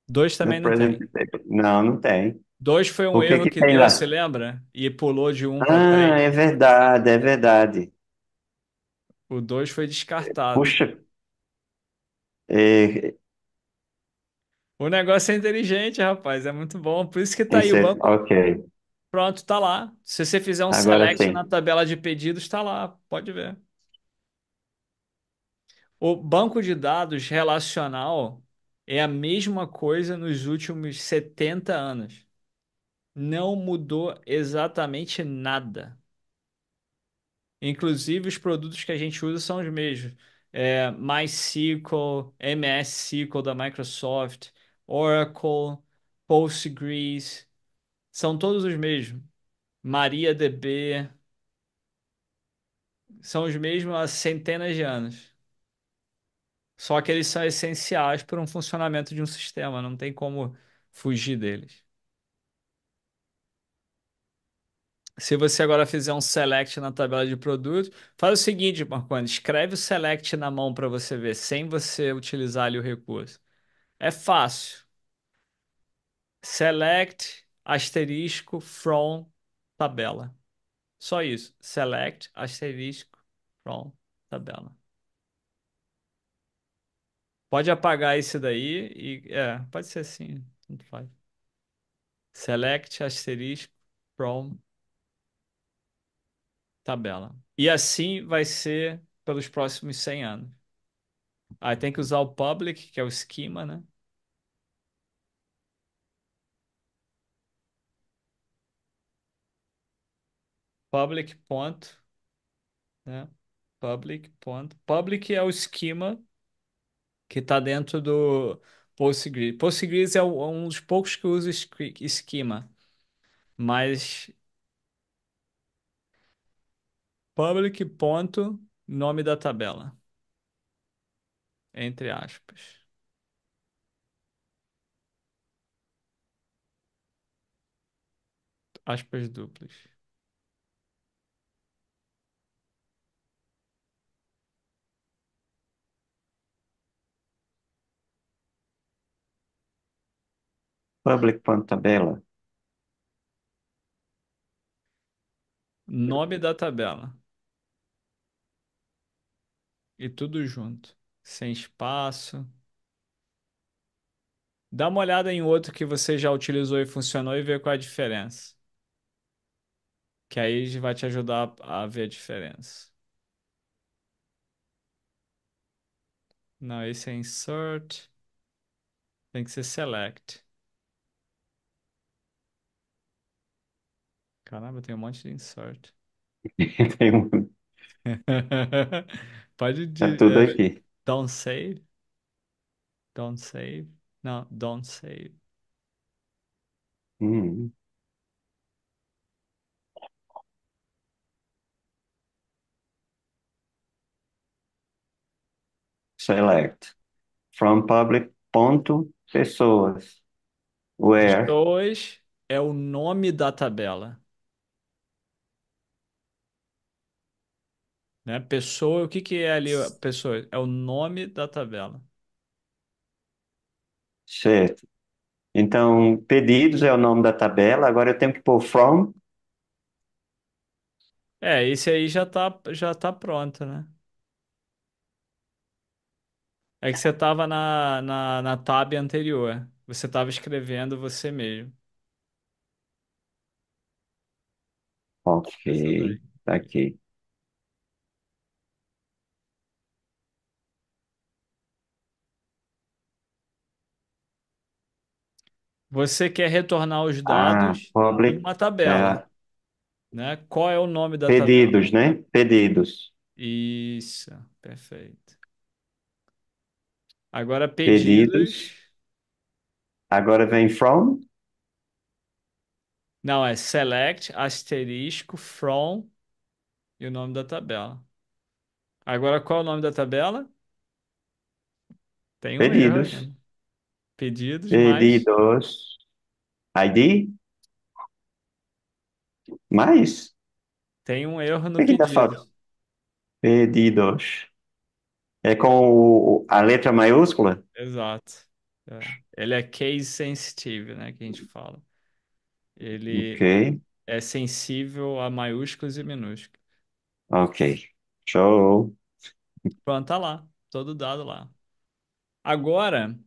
[SPEAKER 2] Dois também
[SPEAKER 1] No
[SPEAKER 2] não
[SPEAKER 1] present
[SPEAKER 2] tem.
[SPEAKER 1] table. Não, não tem.
[SPEAKER 2] Dois foi um
[SPEAKER 1] O que
[SPEAKER 2] erro
[SPEAKER 1] que
[SPEAKER 2] que
[SPEAKER 1] tem
[SPEAKER 2] deu, se
[SPEAKER 1] lá?
[SPEAKER 2] lembra? E pulou de um para
[SPEAKER 1] Ah, é
[SPEAKER 2] três.
[SPEAKER 1] verdade, é verdade.
[SPEAKER 2] O dois foi descartado.
[SPEAKER 1] Puxa, é,
[SPEAKER 2] O negócio é inteligente, rapaz. É muito bom. Por isso que tá aí o banco.
[SPEAKER 1] ok,
[SPEAKER 2] Pronto, tá lá. Se você fizer um
[SPEAKER 1] agora
[SPEAKER 2] select
[SPEAKER 1] sim.
[SPEAKER 2] na tabela de pedidos, tá lá. Pode ver. O banco de dados relacional é a mesma coisa nos últimos 70 anos. Não mudou exatamente nada. Inclusive, os produtos que a gente usa são os mesmos. MySQL, MS SQL da Microsoft, Oracle, Postgres, são todos os mesmos. MariaDB, são os mesmos há centenas de anos. Só que eles são essenciais para um funcionamento de um sistema, não tem como fugir deles. Se você agora fizer um select na tabela de produtos, faz o seguinte, Marconi, escreve o select na mão para você ver, sem você utilizar ali o recurso. É fácil. Select asterisco from tabela. Só isso. Select asterisco from tabela. Pode apagar esse daí pode ser assim, tanto faz. Select asterisco from tabela. E assim vai ser pelos próximos 100 anos. Aí tem que usar o public, que é o esquema, né? Public ponto, né? Public ponto. Public é o esquema que está dentro do Postgres. Postgres é um dos poucos que usa esquema, mas public ponto nome da tabela, entre aspas. Aspas duplas.
[SPEAKER 1] Public.tabela.
[SPEAKER 2] Nome da tabela. E tudo junto. Sem espaço. Dá uma olhada em outro que você já utilizou e funcionou e vê qual é a diferença. Que aí vai te ajudar a ver a diferença. Não, esse é insert. Tem que ser select. Caramba, tem um monte de insert.
[SPEAKER 1] Tem um-
[SPEAKER 2] Pode
[SPEAKER 1] Tá tudo aqui.
[SPEAKER 2] don't save. Don't save. Não, don't save.
[SPEAKER 1] Hum. Select. From public ponto pessoas. Where?
[SPEAKER 2] Pessoas é o nome da tabela, né? Pessoa, o que que é ali, pessoa? É o nome da tabela.
[SPEAKER 1] Certo. Então, pedidos é o nome da tabela. Agora eu tenho que pôr from.
[SPEAKER 2] Esse aí já tá pronto, né? É que você estava na tab anterior. Você estava escrevendo você mesmo.
[SPEAKER 1] Ok.
[SPEAKER 2] Essa daí.
[SPEAKER 1] Tá aqui.
[SPEAKER 2] Você quer retornar os
[SPEAKER 1] Ah,
[SPEAKER 2] dados
[SPEAKER 1] public.
[SPEAKER 2] numa tabela,
[SPEAKER 1] Já.
[SPEAKER 2] né? Qual é o nome da tabela?
[SPEAKER 1] Pedidos, né? Pedidos.
[SPEAKER 2] Isso, perfeito. Agora pedidos.
[SPEAKER 1] Pedidos. Agora vem from.
[SPEAKER 2] Não, é select asterisco from e o nome da tabela. Agora qual é o nome da tabela? Tem um erro
[SPEAKER 1] Pedidos.
[SPEAKER 2] ainda. Pedidos mais.
[SPEAKER 1] Pedidos. ID. Mais?
[SPEAKER 2] Tem um erro
[SPEAKER 1] O
[SPEAKER 2] no
[SPEAKER 1] que que dá falta?
[SPEAKER 2] pedidos.
[SPEAKER 1] Pedidos. É com a letra maiúscula?
[SPEAKER 2] Exato. Ele é case sensitive, né, que a gente fala.
[SPEAKER 1] Ok.
[SPEAKER 2] Ele é sensível a maiúsculos e minúsculos.
[SPEAKER 1] Ok. Show.
[SPEAKER 2] Pronto, tá lá. Todo dado lá. Agora,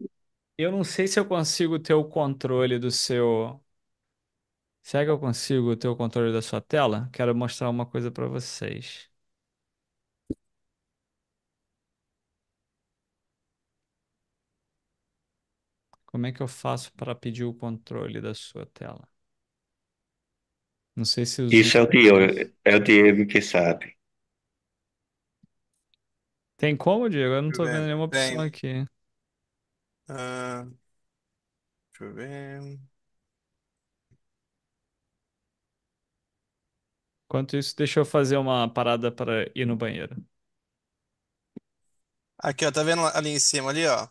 [SPEAKER 2] eu não sei se eu consigo ter o controle do seu. Será que eu consigo ter o controle da sua tela? Quero mostrar uma coisa para vocês. Como é que eu faço para pedir o controle da sua tela? Não sei se o Zoom
[SPEAKER 1] Isso
[SPEAKER 2] permite.
[SPEAKER 1] É o Diego que sabe.
[SPEAKER 2] Tem como, Diego? Eu não
[SPEAKER 4] Deixa eu
[SPEAKER 2] tô vendo
[SPEAKER 4] ver.
[SPEAKER 2] nenhuma opção
[SPEAKER 4] Tem.
[SPEAKER 2] aqui.
[SPEAKER 4] Ah, deixa eu ver.
[SPEAKER 2] Enquanto isso, deixa eu fazer uma parada para ir no banheiro.
[SPEAKER 4] Aqui, ó, tá vendo ali em cima ali, ó?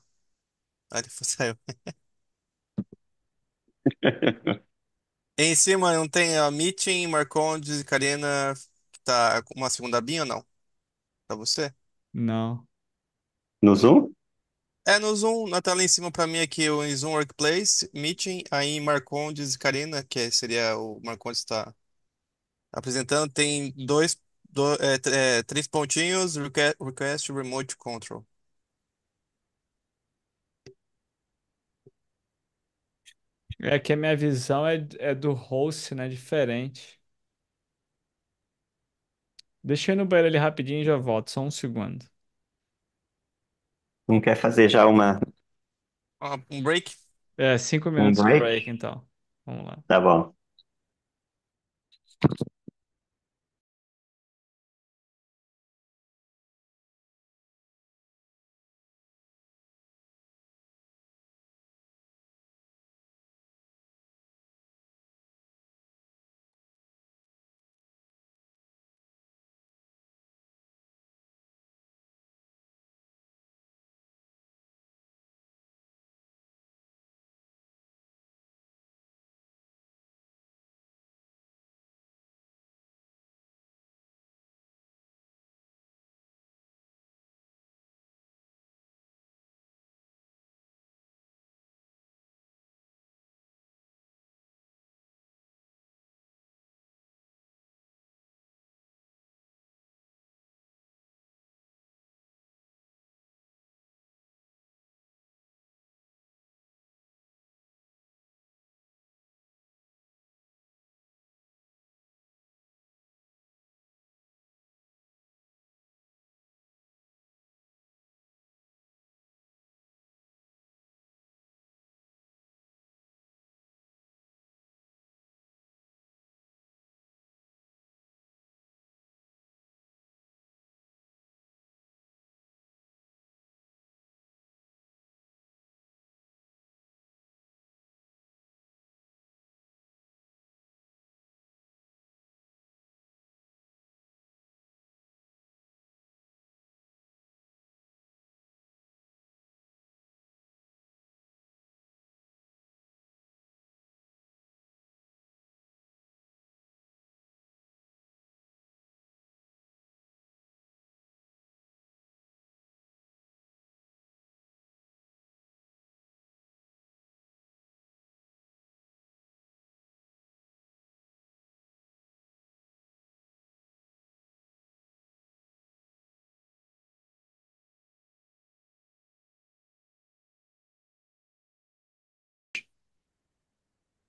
[SPEAKER 4] Ali saiu. Em cima não tem a Meeting, Marcondes e Karina, que tá com uma segunda binha ou não? Pra você?
[SPEAKER 2] Não.
[SPEAKER 1] No Zoom?
[SPEAKER 4] É no Zoom, na tela em cima pra mim aqui, o Zoom Workplace, Meeting, aí Marcondes e Karina, seria o Marcondes está apresentando, tem três pontinhos, request Remote Control.
[SPEAKER 2] É que a minha visão é do host, né? Diferente. Deixa eu ir no banheiro ali rapidinho e já volto, só um segundo.
[SPEAKER 1] Não quer fazer já
[SPEAKER 4] Ah, um break?
[SPEAKER 2] É, cinco
[SPEAKER 1] um
[SPEAKER 2] minutos de
[SPEAKER 1] break?
[SPEAKER 2] break, então. Vamos lá.
[SPEAKER 1] Tá bom.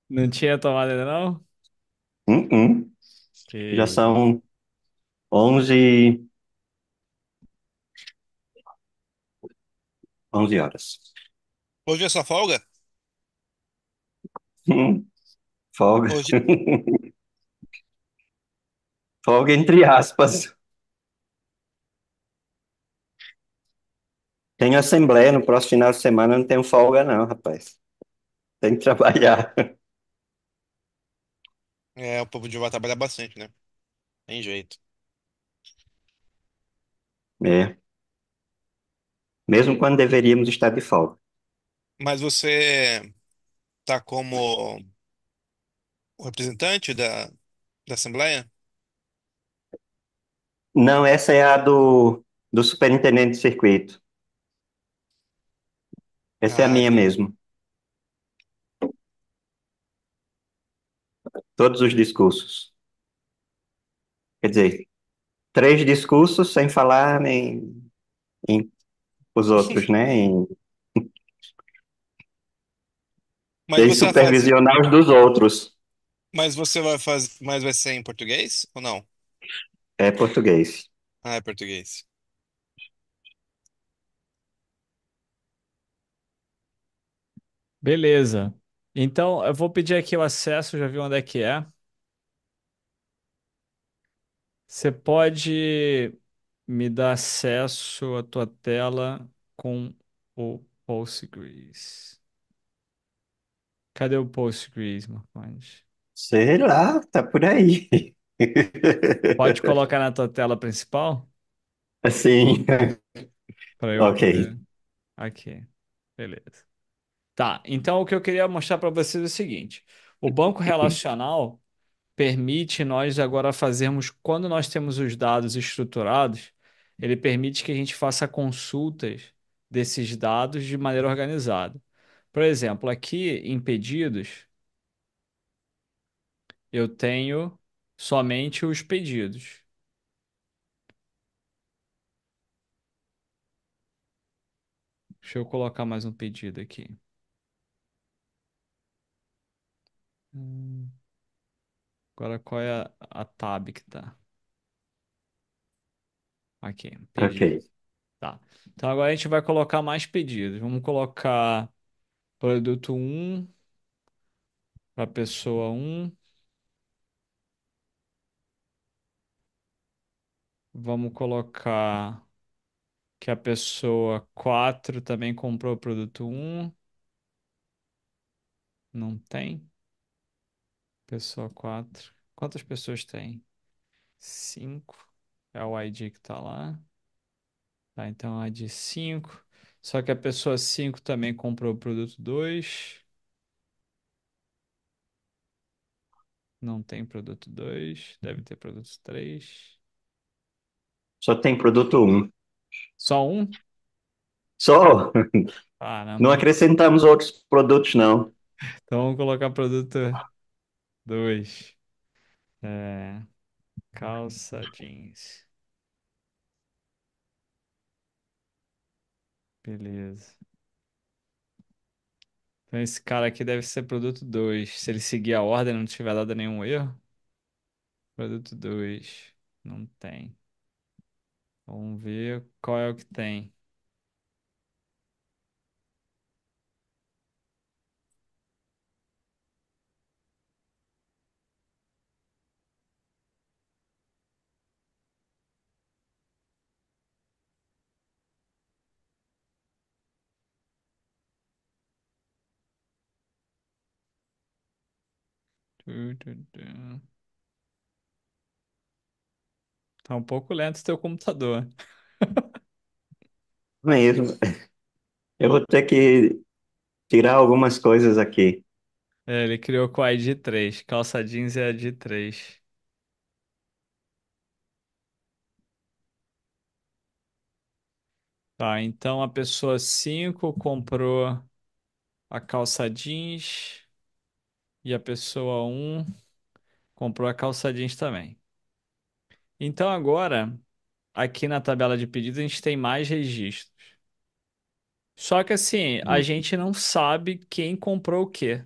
[SPEAKER 2] Não tinha tomado ainda, não?
[SPEAKER 1] Uh-uh. Já
[SPEAKER 2] Que...
[SPEAKER 1] são 11, 11 horas.
[SPEAKER 4] Hoje é sua folga?
[SPEAKER 1] Folga.
[SPEAKER 4] Hoje.
[SPEAKER 1] Folga entre aspas. Tenho assembleia no próximo final de semana, não tenho folga não, rapaz. Tem que trabalhar.
[SPEAKER 4] É, o povo de vai trabalhar bastante, né? Tem jeito.
[SPEAKER 1] É. Mesmo quando deveríamos estar de folga.
[SPEAKER 4] Mas você tá como o representante da Assembleia?
[SPEAKER 1] Não, essa é a do superintendente de circuito. Essa é a
[SPEAKER 4] Ah,
[SPEAKER 1] minha
[SPEAKER 4] entendi.
[SPEAKER 1] mesmo. Todos os discursos. Quer dizer, 3 discursos sem falar nem em os outros, né?
[SPEAKER 4] Mas
[SPEAKER 1] Sem
[SPEAKER 4] você vai fazer,
[SPEAKER 1] supervisionar os dos outros.
[SPEAKER 4] mas vai ser em português ou não?
[SPEAKER 1] É português.
[SPEAKER 4] Ah, é português.
[SPEAKER 2] Beleza. Então, eu vou pedir aqui o acesso, já viu onde é que é. Você pode me dar acesso à tua tela com o Postgres. Cadê o Postgres, Marcondes?
[SPEAKER 1] Sei lá, tá por aí.
[SPEAKER 2] Pode colocar na tua tela principal
[SPEAKER 1] Assim,
[SPEAKER 2] para eu
[SPEAKER 1] ok.
[SPEAKER 2] poder. Aqui. Beleza. Tá, então o que eu queria mostrar para vocês é o seguinte: o banco relacional permite nós agora fazermos, quando nós temos os dados estruturados, ele permite que a gente faça consultas desses dados de maneira organizada. Por exemplo, aqui em pedidos, eu tenho somente os pedidos. Deixa eu colocar mais um pedido aqui. Hum, Agora qual é a tab que tá? Aqui, pedido.
[SPEAKER 1] Ok.
[SPEAKER 2] Tá. Então agora a gente vai colocar mais pedidos. Vamos colocar produto um para pessoa um. Vamos colocar que a pessoa 4 também comprou o produto um. Não tem. Pessoa 4. Quantas pessoas tem? 5. É o ID que tá lá. Tá, então ID 5. Só que a pessoa 5 também comprou o produto 2. Não tem produto 2. Deve ter produto 3.
[SPEAKER 1] Só tem produto um.
[SPEAKER 2] Só um?
[SPEAKER 1] Só? Não
[SPEAKER 2] Caramba.
[SPEAKER 1] acrescentamos outros produtos, não.
[SPEAKER 2] Então vamos colocar produto 2. É, calça jeans. Beleza. Então esse cara aqui deve ser produto 2. Se ele seguir a ordem e não tiver dado nenhum erro. Produto 2. Não tem. Vamos ver qual é o que tem. Tu, tu, tu. Tá um pouco lento o teu computador.
[SPEAKER 1] Mesmo. Eu vou ter que tirar algumas coisas aqui.
[SPEAKER 2] É, ele criou com a ID 3. Calça jeans é a ID 3. Tá, então a pessoa 5 comprou a calça jeans e a pessoa um comprou a calça jeans também. Então agora, aqui na tabela de pedidos, a gente tem mais registros. Só que assim, a gente não sabe quem comprou o quê,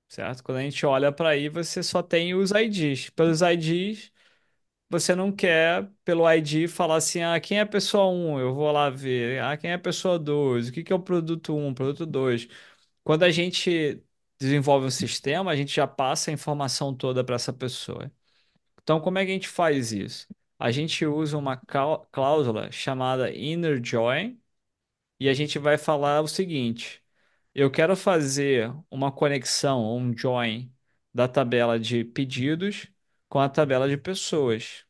[SPEAKER 2] certo? Quando a gente olha para aí, você só tem os IDs. Pelos IDs, você não quer, pelo ID, falar assim, ah, quem é a pessoa um? Eu vou lá ver. Ah, quem é a pessoa 2? O que que é o produto um? Produto 2? Quando a gente desenvolve um sistema, a gente já passa a informação toda para essa pessoa. Então, como é que a gente faz isso? A gente usa uma cláusula chamada inner join e a gente vai falar o seguinte: eu quero fazer uma conexão, ou um join da tabela de pedidos com a tabela de pessoas.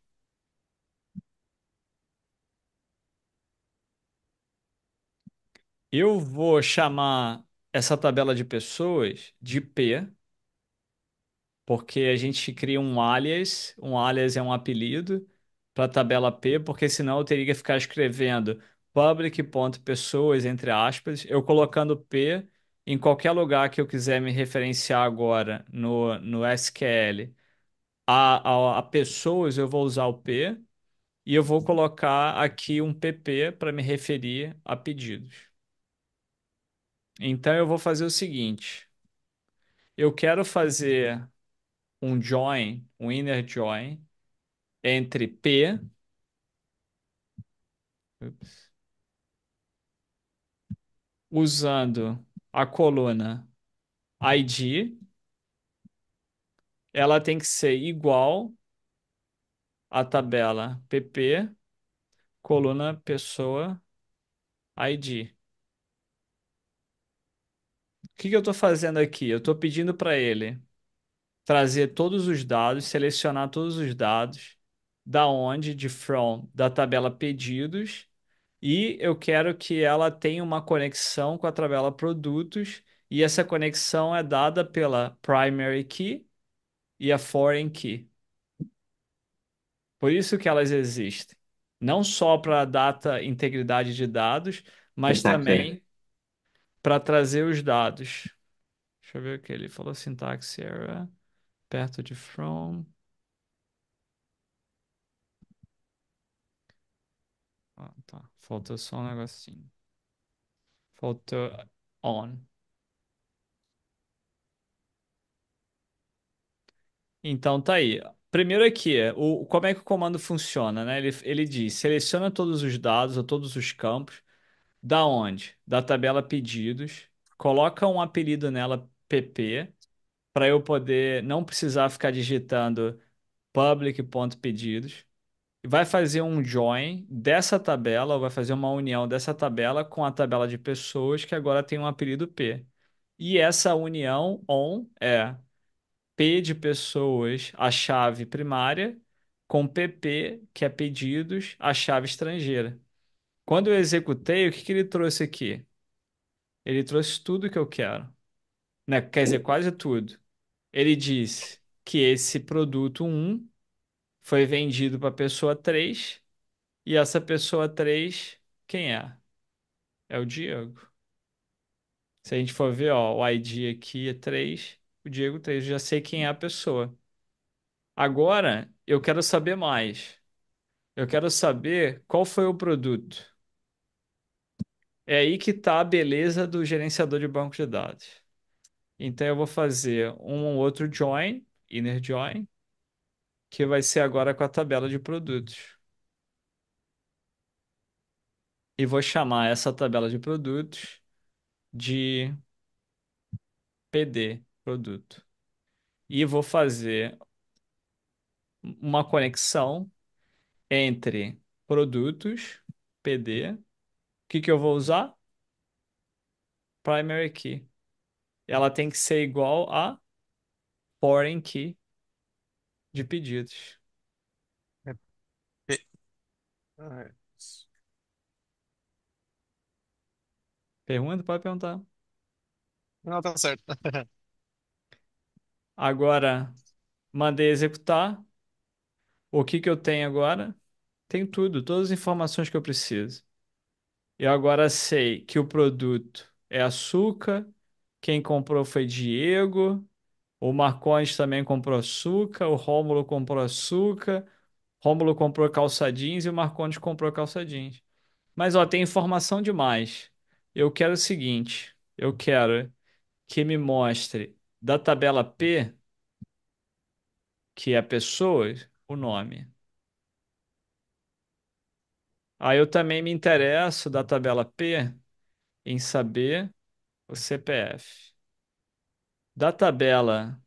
[SPEAKER 2] Eu vou chamar essa tabela de pessoas de P, porque a gente cria um alias é um apelido para a tabela P, porque senão eu teria que ficar escrevendo public.pessoas, entre aspas, eu colocando P em qualquer lugar que eu quiser me referenciar agora no SQL. A pessoas eu vou usar o P e eu vou colocar aqui um PP para me referir a pedidos. Então eu vou fazer o seguinte, eu quero fazer um join, um inner join entre P, ups, usando a coluna ID, ela tem que ser igual à tabela PP, coluna pessoa ID. O que que eu estou fazendo aqui? Eu estou pedindo para ele trazer todos os dados, selecionar todos os dados, da onde, de from, da tabela pedidos, e eu quero que ela tenha uma conexão com a tabela produtos, e essa conexão é dada pela primary key e a foreign key. Por isso que elas existem. Não só para data integridade de dados, mas
[SPEAKER 1] Sintaxe aí.
[SPEAKER 2] também para trazer os dados. Deixa eu ver o que ele falou, syntax error, perto de from. Ah, tá. Faltou só um negocinho. Faltou on. Então tá aí. Primeiro aqui, como é que o comando funciona, né? Ele diz, seleciona todos os dados ou todos os campos. Da onde? Da tabela pedidos. Coloca um apelido nela, pp, para eu poder não precisar ficar digitando public.pedidos. Vai fazer um join dessa tabela, ou vai fazer uma união dessa tabela com a tabela de pessoas que agora tem um apelido P. E essa união on é P de pessoas, a chave primária, com PP, que é pedidos, a chave estrangeira. Quando eu executei, o que que ele trouxe aqui? Ele trouxe tudo que eu quero, né? Quer dizer, quase tudo. Ele disse que esse produto um foi vendido para a pessoa 3 e essa pessoa 3 quem é? É o Diego. Se a gente for ver, ó, o ID aqui é 3, o Diego 3, eu já sei quem é a pessoa. Agora, eu quero saber mais. Eu quero saber qual foi o produto. É aí que está a beleza do gerenciador de banco de dados. Então, eu vou fazer um outro join, inner join, que vai ser agora com a tabela de produtos. E vou chamar essa tabela de produtos de PD, produto. E vou fazer uma conexão entre produtos, PD. O que que eu vou usar? Primary key. Ela tem que ser igual a foreign key de pedidos.
[SPEAKER 4] É P- ah, é.
[SPEAKER 2] Pergunta? Pode perguntar.
[SPEAKER 4] Não, tá certo.
[SPEAKER 2] Agora, mandei executar. O que que eu tenho agora? Tenho tudo, todas as informações que eu preciso. Eu agora sei que o produto é açúcar, quem comprou foi Diego, o Marcondes também comprou açúcar, o Rômulo comprou açúcar, Rômulo comprou calça jeans e o Marcondes comprou calça jeans. Mas ó, tem informação demais. Eu quero o seguinte, eu quero que me mostre da tabela P, que é pessoas, o nome. Aí eu também me interesso da tabela P em saber o CPF. Da tabela,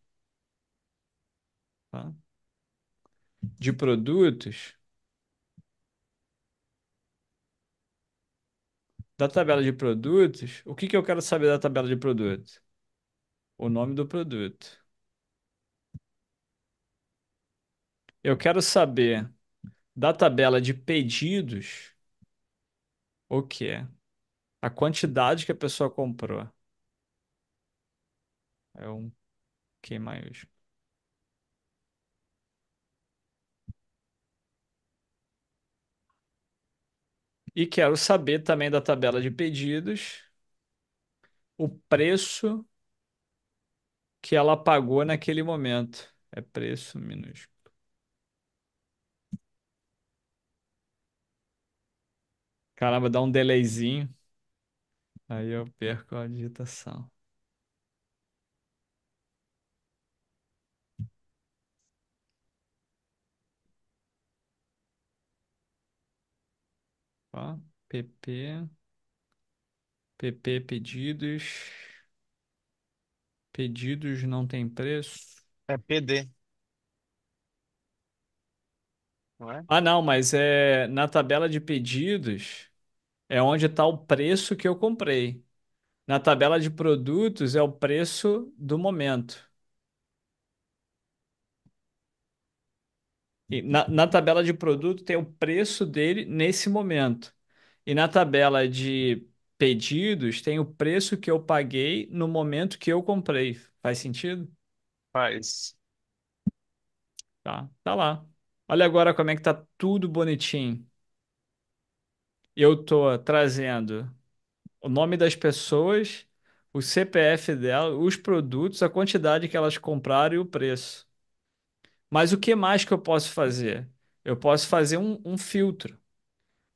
[SPEAKER 2] tá, de produtos, o que que eu quero saber da tabela de produtos? O nome do produto. Eu quero saber da tabela de pedidos o que é? A quantidade que a pessoa comprou. É um Q maiúsculo. E quero saber também da tabela de pedidos o preço que ela pagou naquele momento. É preço minúsculo. Caramba, dá um delayzinho. Aí eu perco a digitação. Ó, PP, PP pedidos. Pedidos não tem preço.
[SPEAKER 4] É PD, não é?
[SPEAKER 2] Ah, não, mas é na tabela de pedidos é onde está o preço que eu comprei. Na tabela de produtos é o preço do momento. E na tabela de produto tem o preço dele nesse momento. E na tabela de pedidos tem o preço que eu paguei no momento que eu comprei. Faz sentido?
[SPEAKER 4] Faz.
[SPEAKER 2] Tá, tá lá. Olha agora como é que tá tudo bonitinho. Eu tô trazendo. o nome das pessoas, o CPF dela, os produtos, a quantidade que elas compraram e o preço. Mas o que mais que eu posso fazer? Eu posso fazer um filtro.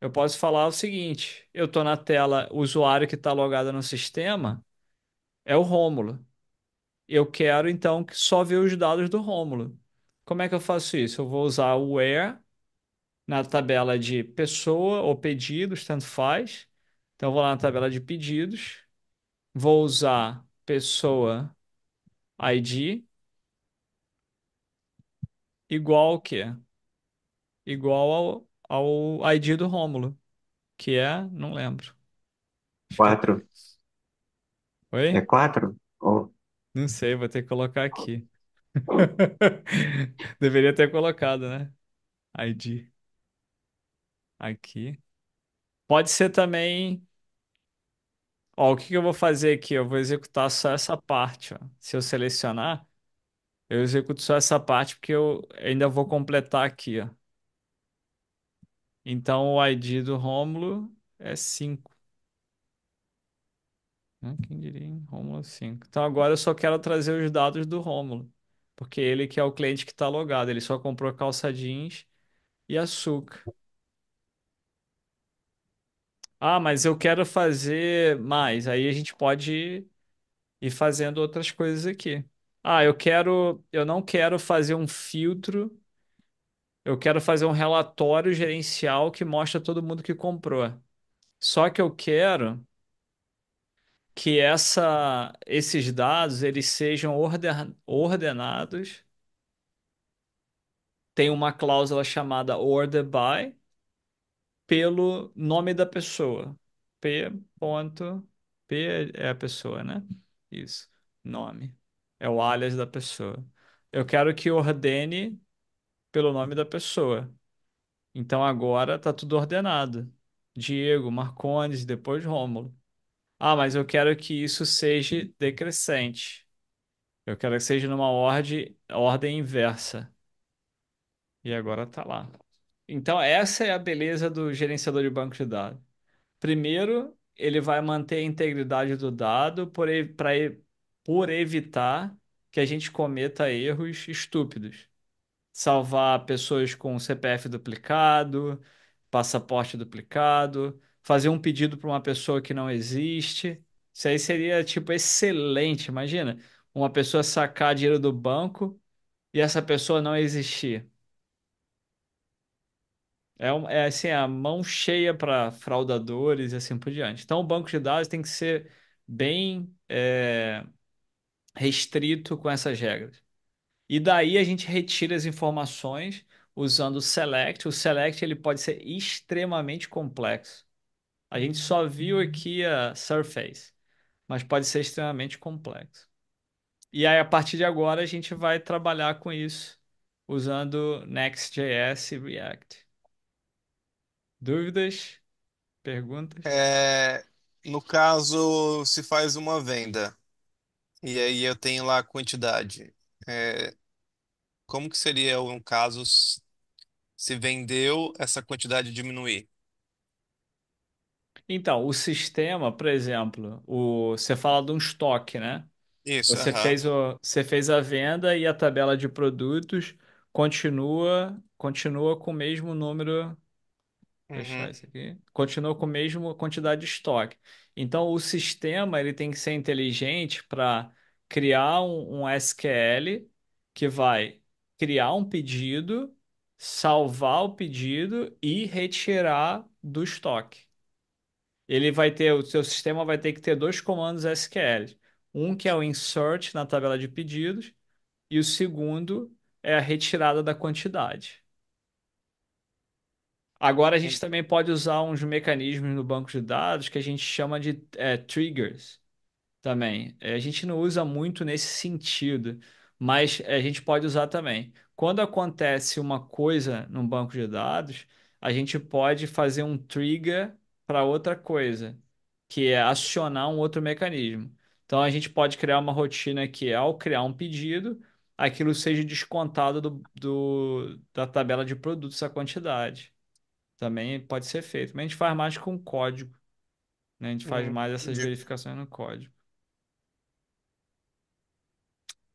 [SPEAKER 2] Eu posso falar o seguinte: eu estou na tela, o usuário que está logado no sistema é o Rômulo. Eu quero então que só ver os dados do Rômulo. Como é que eu faço isso? Eu vou usar o where na tabela de pessoa ou pedidos, tanto faz. Então eu vou lá na tabela de pedidos, vou usar pessoa ID igual ao quê? Igual ao ID do Rômulo, que é, não lembro. Acho que é,
[SPEAKER 1] 4. É
[SPEAKER 2] oi?
[SPEAKER 1] 4? Oh,
[SPEAKER 2] Não sei, vou ter que colocar aqui. Deveria ter colocado, né? ID aqui. Pode ser também. Ó, o que que eu vou fazer aqui? Eu vou executar só essa parte, ó. Se eu selecionar, eu executo só essa parte porque eu ainda vou completar aqui, ó. Então o ID do Rômulo é 5, né? Quem diria, hein? Rômulo 5. Então agora eu só quero trazer os dados do Rômulo, porque ele que é o cliente que está logado, ele só comprou calça jeans e açúcar. Ah, mas eu quero fazer mais. Aí a gente pode ir fazendo outras coisas aqui. Ah, eu não quero fazer um filtro, eu quero fazer um relatório gerencial que mostra todo mundo que comprou. Só que eu quero que esses dados eles sejam ordenados. Tem uma cláusula chamada order by pelo nome da pessoa. P. Ponto, P é a pessoa, né? Isso. Nome. É o alias da pessoa. Eu quero que ordene pelo nome da pessoa. Então agora tá tudo ordenado. Diego, Marcondes, depois Rômulo. Ah, mas eu quero que isso seja decrescente. Eu quero que seja numa ordem inversa. E agora tá lá. Então essa é a beleza do gerenciador de banco de dados. Primeiro, ele vai manter a integridade do dado por evitar que a gente cometa erros estúpidos. Salvar pessoas com CPF duplicado, passaporte duplicado, fazer um pedido para uma pessoa que não existe. Isso aí seria, tipo, excelente. Imagina, uma pessoa sacar dinheiro do banco e essa pessoa não existir. É assim, a mão cheia para fraudadores e assim por diante. Então, o banco de dados tem que ser bem restrito com essas regras. E daí a gente retira as informações usando o select. O select ele pode ser extremamente complexo. A gente só viu aqui a surface, mas pode ser extremamente complexo. E aí, a partir de agora, a gente vai trabalhar com isso usando Next.js e React. Dúvidas? Perguntas?
[SPEAKER 4] É, no caso, se faz uma venda e aí eu tenho lá a quantidade. É, como que seria um caso se vendeu essa quantidade diminuir?
[SPEAKER 2] Então, o sistema, por exemplo, você fala de um estoque, né?
[SPEAKER 4] Isso, aham.
[SPEAKER 2] Você fez a venda e a tabela de produtos continua com o mesmo número. Fechar
[SPEAKER 4] Uhum.
[SPEAKER 2] isso aqui. Continua com a mesma quantidade de estoque. Então, o sistema ele tem que ser inteligente para criar um SQL que vai criar um pedido, salvar o pedido e retirar do estoque. O seu sistema vai ter que ter dois comandos SQL. Um que é o insert na tabela de pedidos e o segundo é a retirada da quantidade. Agora a gente também pode usar uns mecanismos no banco de dados que a gente chama de triggers também. A gente não usa muito nesse sentido, mas a gente pode usar também. Quando acontece uma coisa num banco de dados, a gente pode fazer um trigger para outra coisa, que é acionar um outro mecanismo. Então a gente pode criar uma rotina que, ao criar um pedido, aquilo seja descontado da tabela de produtos a quantidade. Também pode ser feito, mas a gente faz mais com código, né? A gente faz mais essas
[SPEAKER 4] Entendi.
[SPEAKER 2] verificações no código.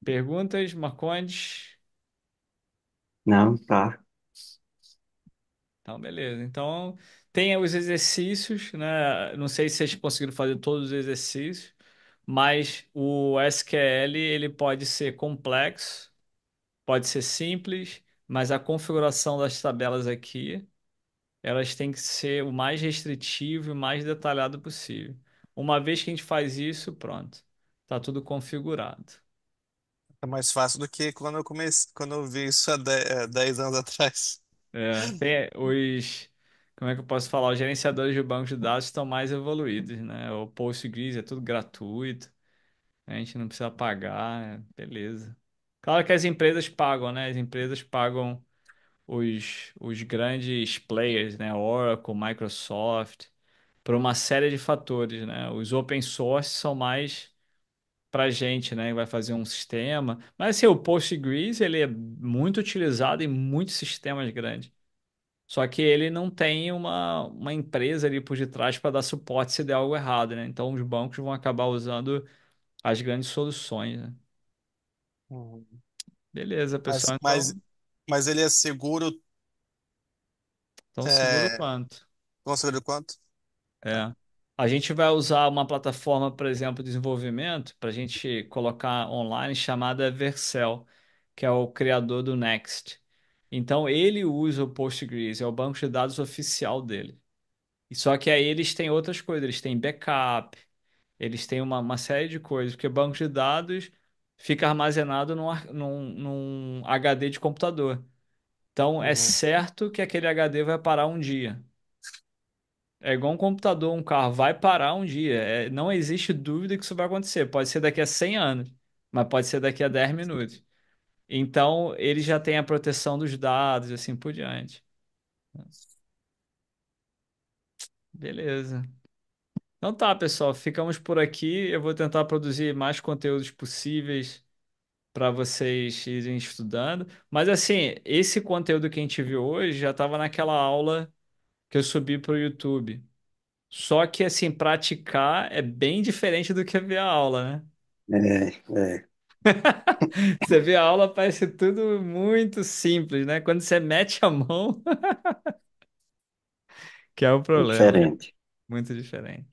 [SPEAKER 2] Perguntas, Marcondes?
[SPEAKER 1] Não, tá.
[SPEAKER 2] Então, beleza. Então, tem os exercícios, né? Não sei se vocês conseguiram fazer todos os exercícios, mas o SQL ele pode ser complexo, pode ser simples, mas a configuração das tabelas aqui, elas têm que ser o mais restritivo e o mais detalhado possível. Uma vez que a gente faz isso, pronto, tá tudo configurado.
[SPEAKER 4] É mais fácil do que quando eu comecei, quando eu vi isso há 10 anos atrás.
[SPEAKER 2] Tem os, como é que eu posso falar? Os gerenciadores de banco de dados estão mais evoluídos, né? O Postgres é tudo gratuito, a gente não precisa pagar, beleza. Claro que as empresas pagam, né? As empresas pagam os grandes players, né? Oracle, Microsoft, por uma série de fatores, né? Os open source são mais pra gente, né? Vai fazer um sistema. Mas assim, o Postgres, ele é muito utilizado em muitos sistemas grandes. Só que ele não tem uma empresa ali por detrás para dar suporte se der algo errado, né? Então os bancos vão acabar usando as grandes soluções, né?
[SPEAKER 4] Uhum.
[SPEAKER 2] Beleza,
[SPEAKER 4] Mas,
[SPEAKER 2] pessoal.
[SPEAKER 4] mas,
[SPEAKER 2] Então,
[SPEAKER 4] mas ele é seguro,
[SPEAKER 2] tão seguro
[SPEAKER 4] é,
[SPEAKER 2] quanto.
[SPEAKER 4] tão seguro quanto? Tá.
[SPEAKER 2] É. A gente vai usar uma plataforma, por exemplo, de desenvolvimento para a gente colocar online chamada Vercel, que é o criador do Next. Então ele usa o Postgres, é o banco de dados oficial dele. E só que aí eles têm outras coisas, eles têm backup, eles têm uma série de coisas, porque banco de dados fica armazenado num HD de computador. Então é
[SPEAKER 4] Uhum.
[SPEAKER 2] certo que aquele HD vai parar um dia. É igual um computador, um carro, vai parar um dia. Não existe dúvida que isso vai acontecer. Pode ser daqui a 100 anos, mas pode ser daqui a 10 minutos. Então ele já tem a proteção dos dados e assim por diante. Beleza. Então tá, pessoal, ficamos por aqui. Eu vou tentar produzir mais conteúdos possíveis para vocês irem estudando. Mas assim, esse conteúdo que a gente viu hoje já estava naquela aula que eu subi para o YouTube. Só que assim, praticar é bem diferente do que ver a aula, né?
[SPEAKER 1] É, é
[SPEAKER 2] Você vê a aula, parece tudo muito simples, né? Quando você mete a mão, que é o problema.
[SPEAKER 1] diferente.
[SPEAKER 2] Muito diferente.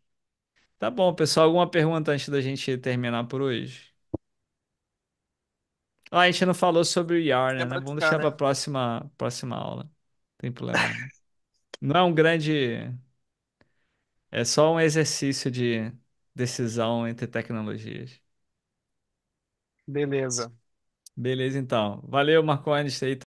[SPEAKER 2] Tá bom, pessoal. Alguma pergunta antes da gente terminar por hoje? Ah, a gente não falou sobre o
[SPEAKER 4] É
[SPEAKER 2] Yarn, né? Vamos
[SPEAKER 4] praticar,
[SPEAKER 2] deixar para
[SPEAKER 4] né?
[SPEAKER 2] próxima aula. Não tem problema não. Não é um grande. É só um exercício de decisão entre tecnologias.
[SPEAKER 4] Beleza.
[SPEAKER 2] Beleza, então. Valeu, Marcones. Aí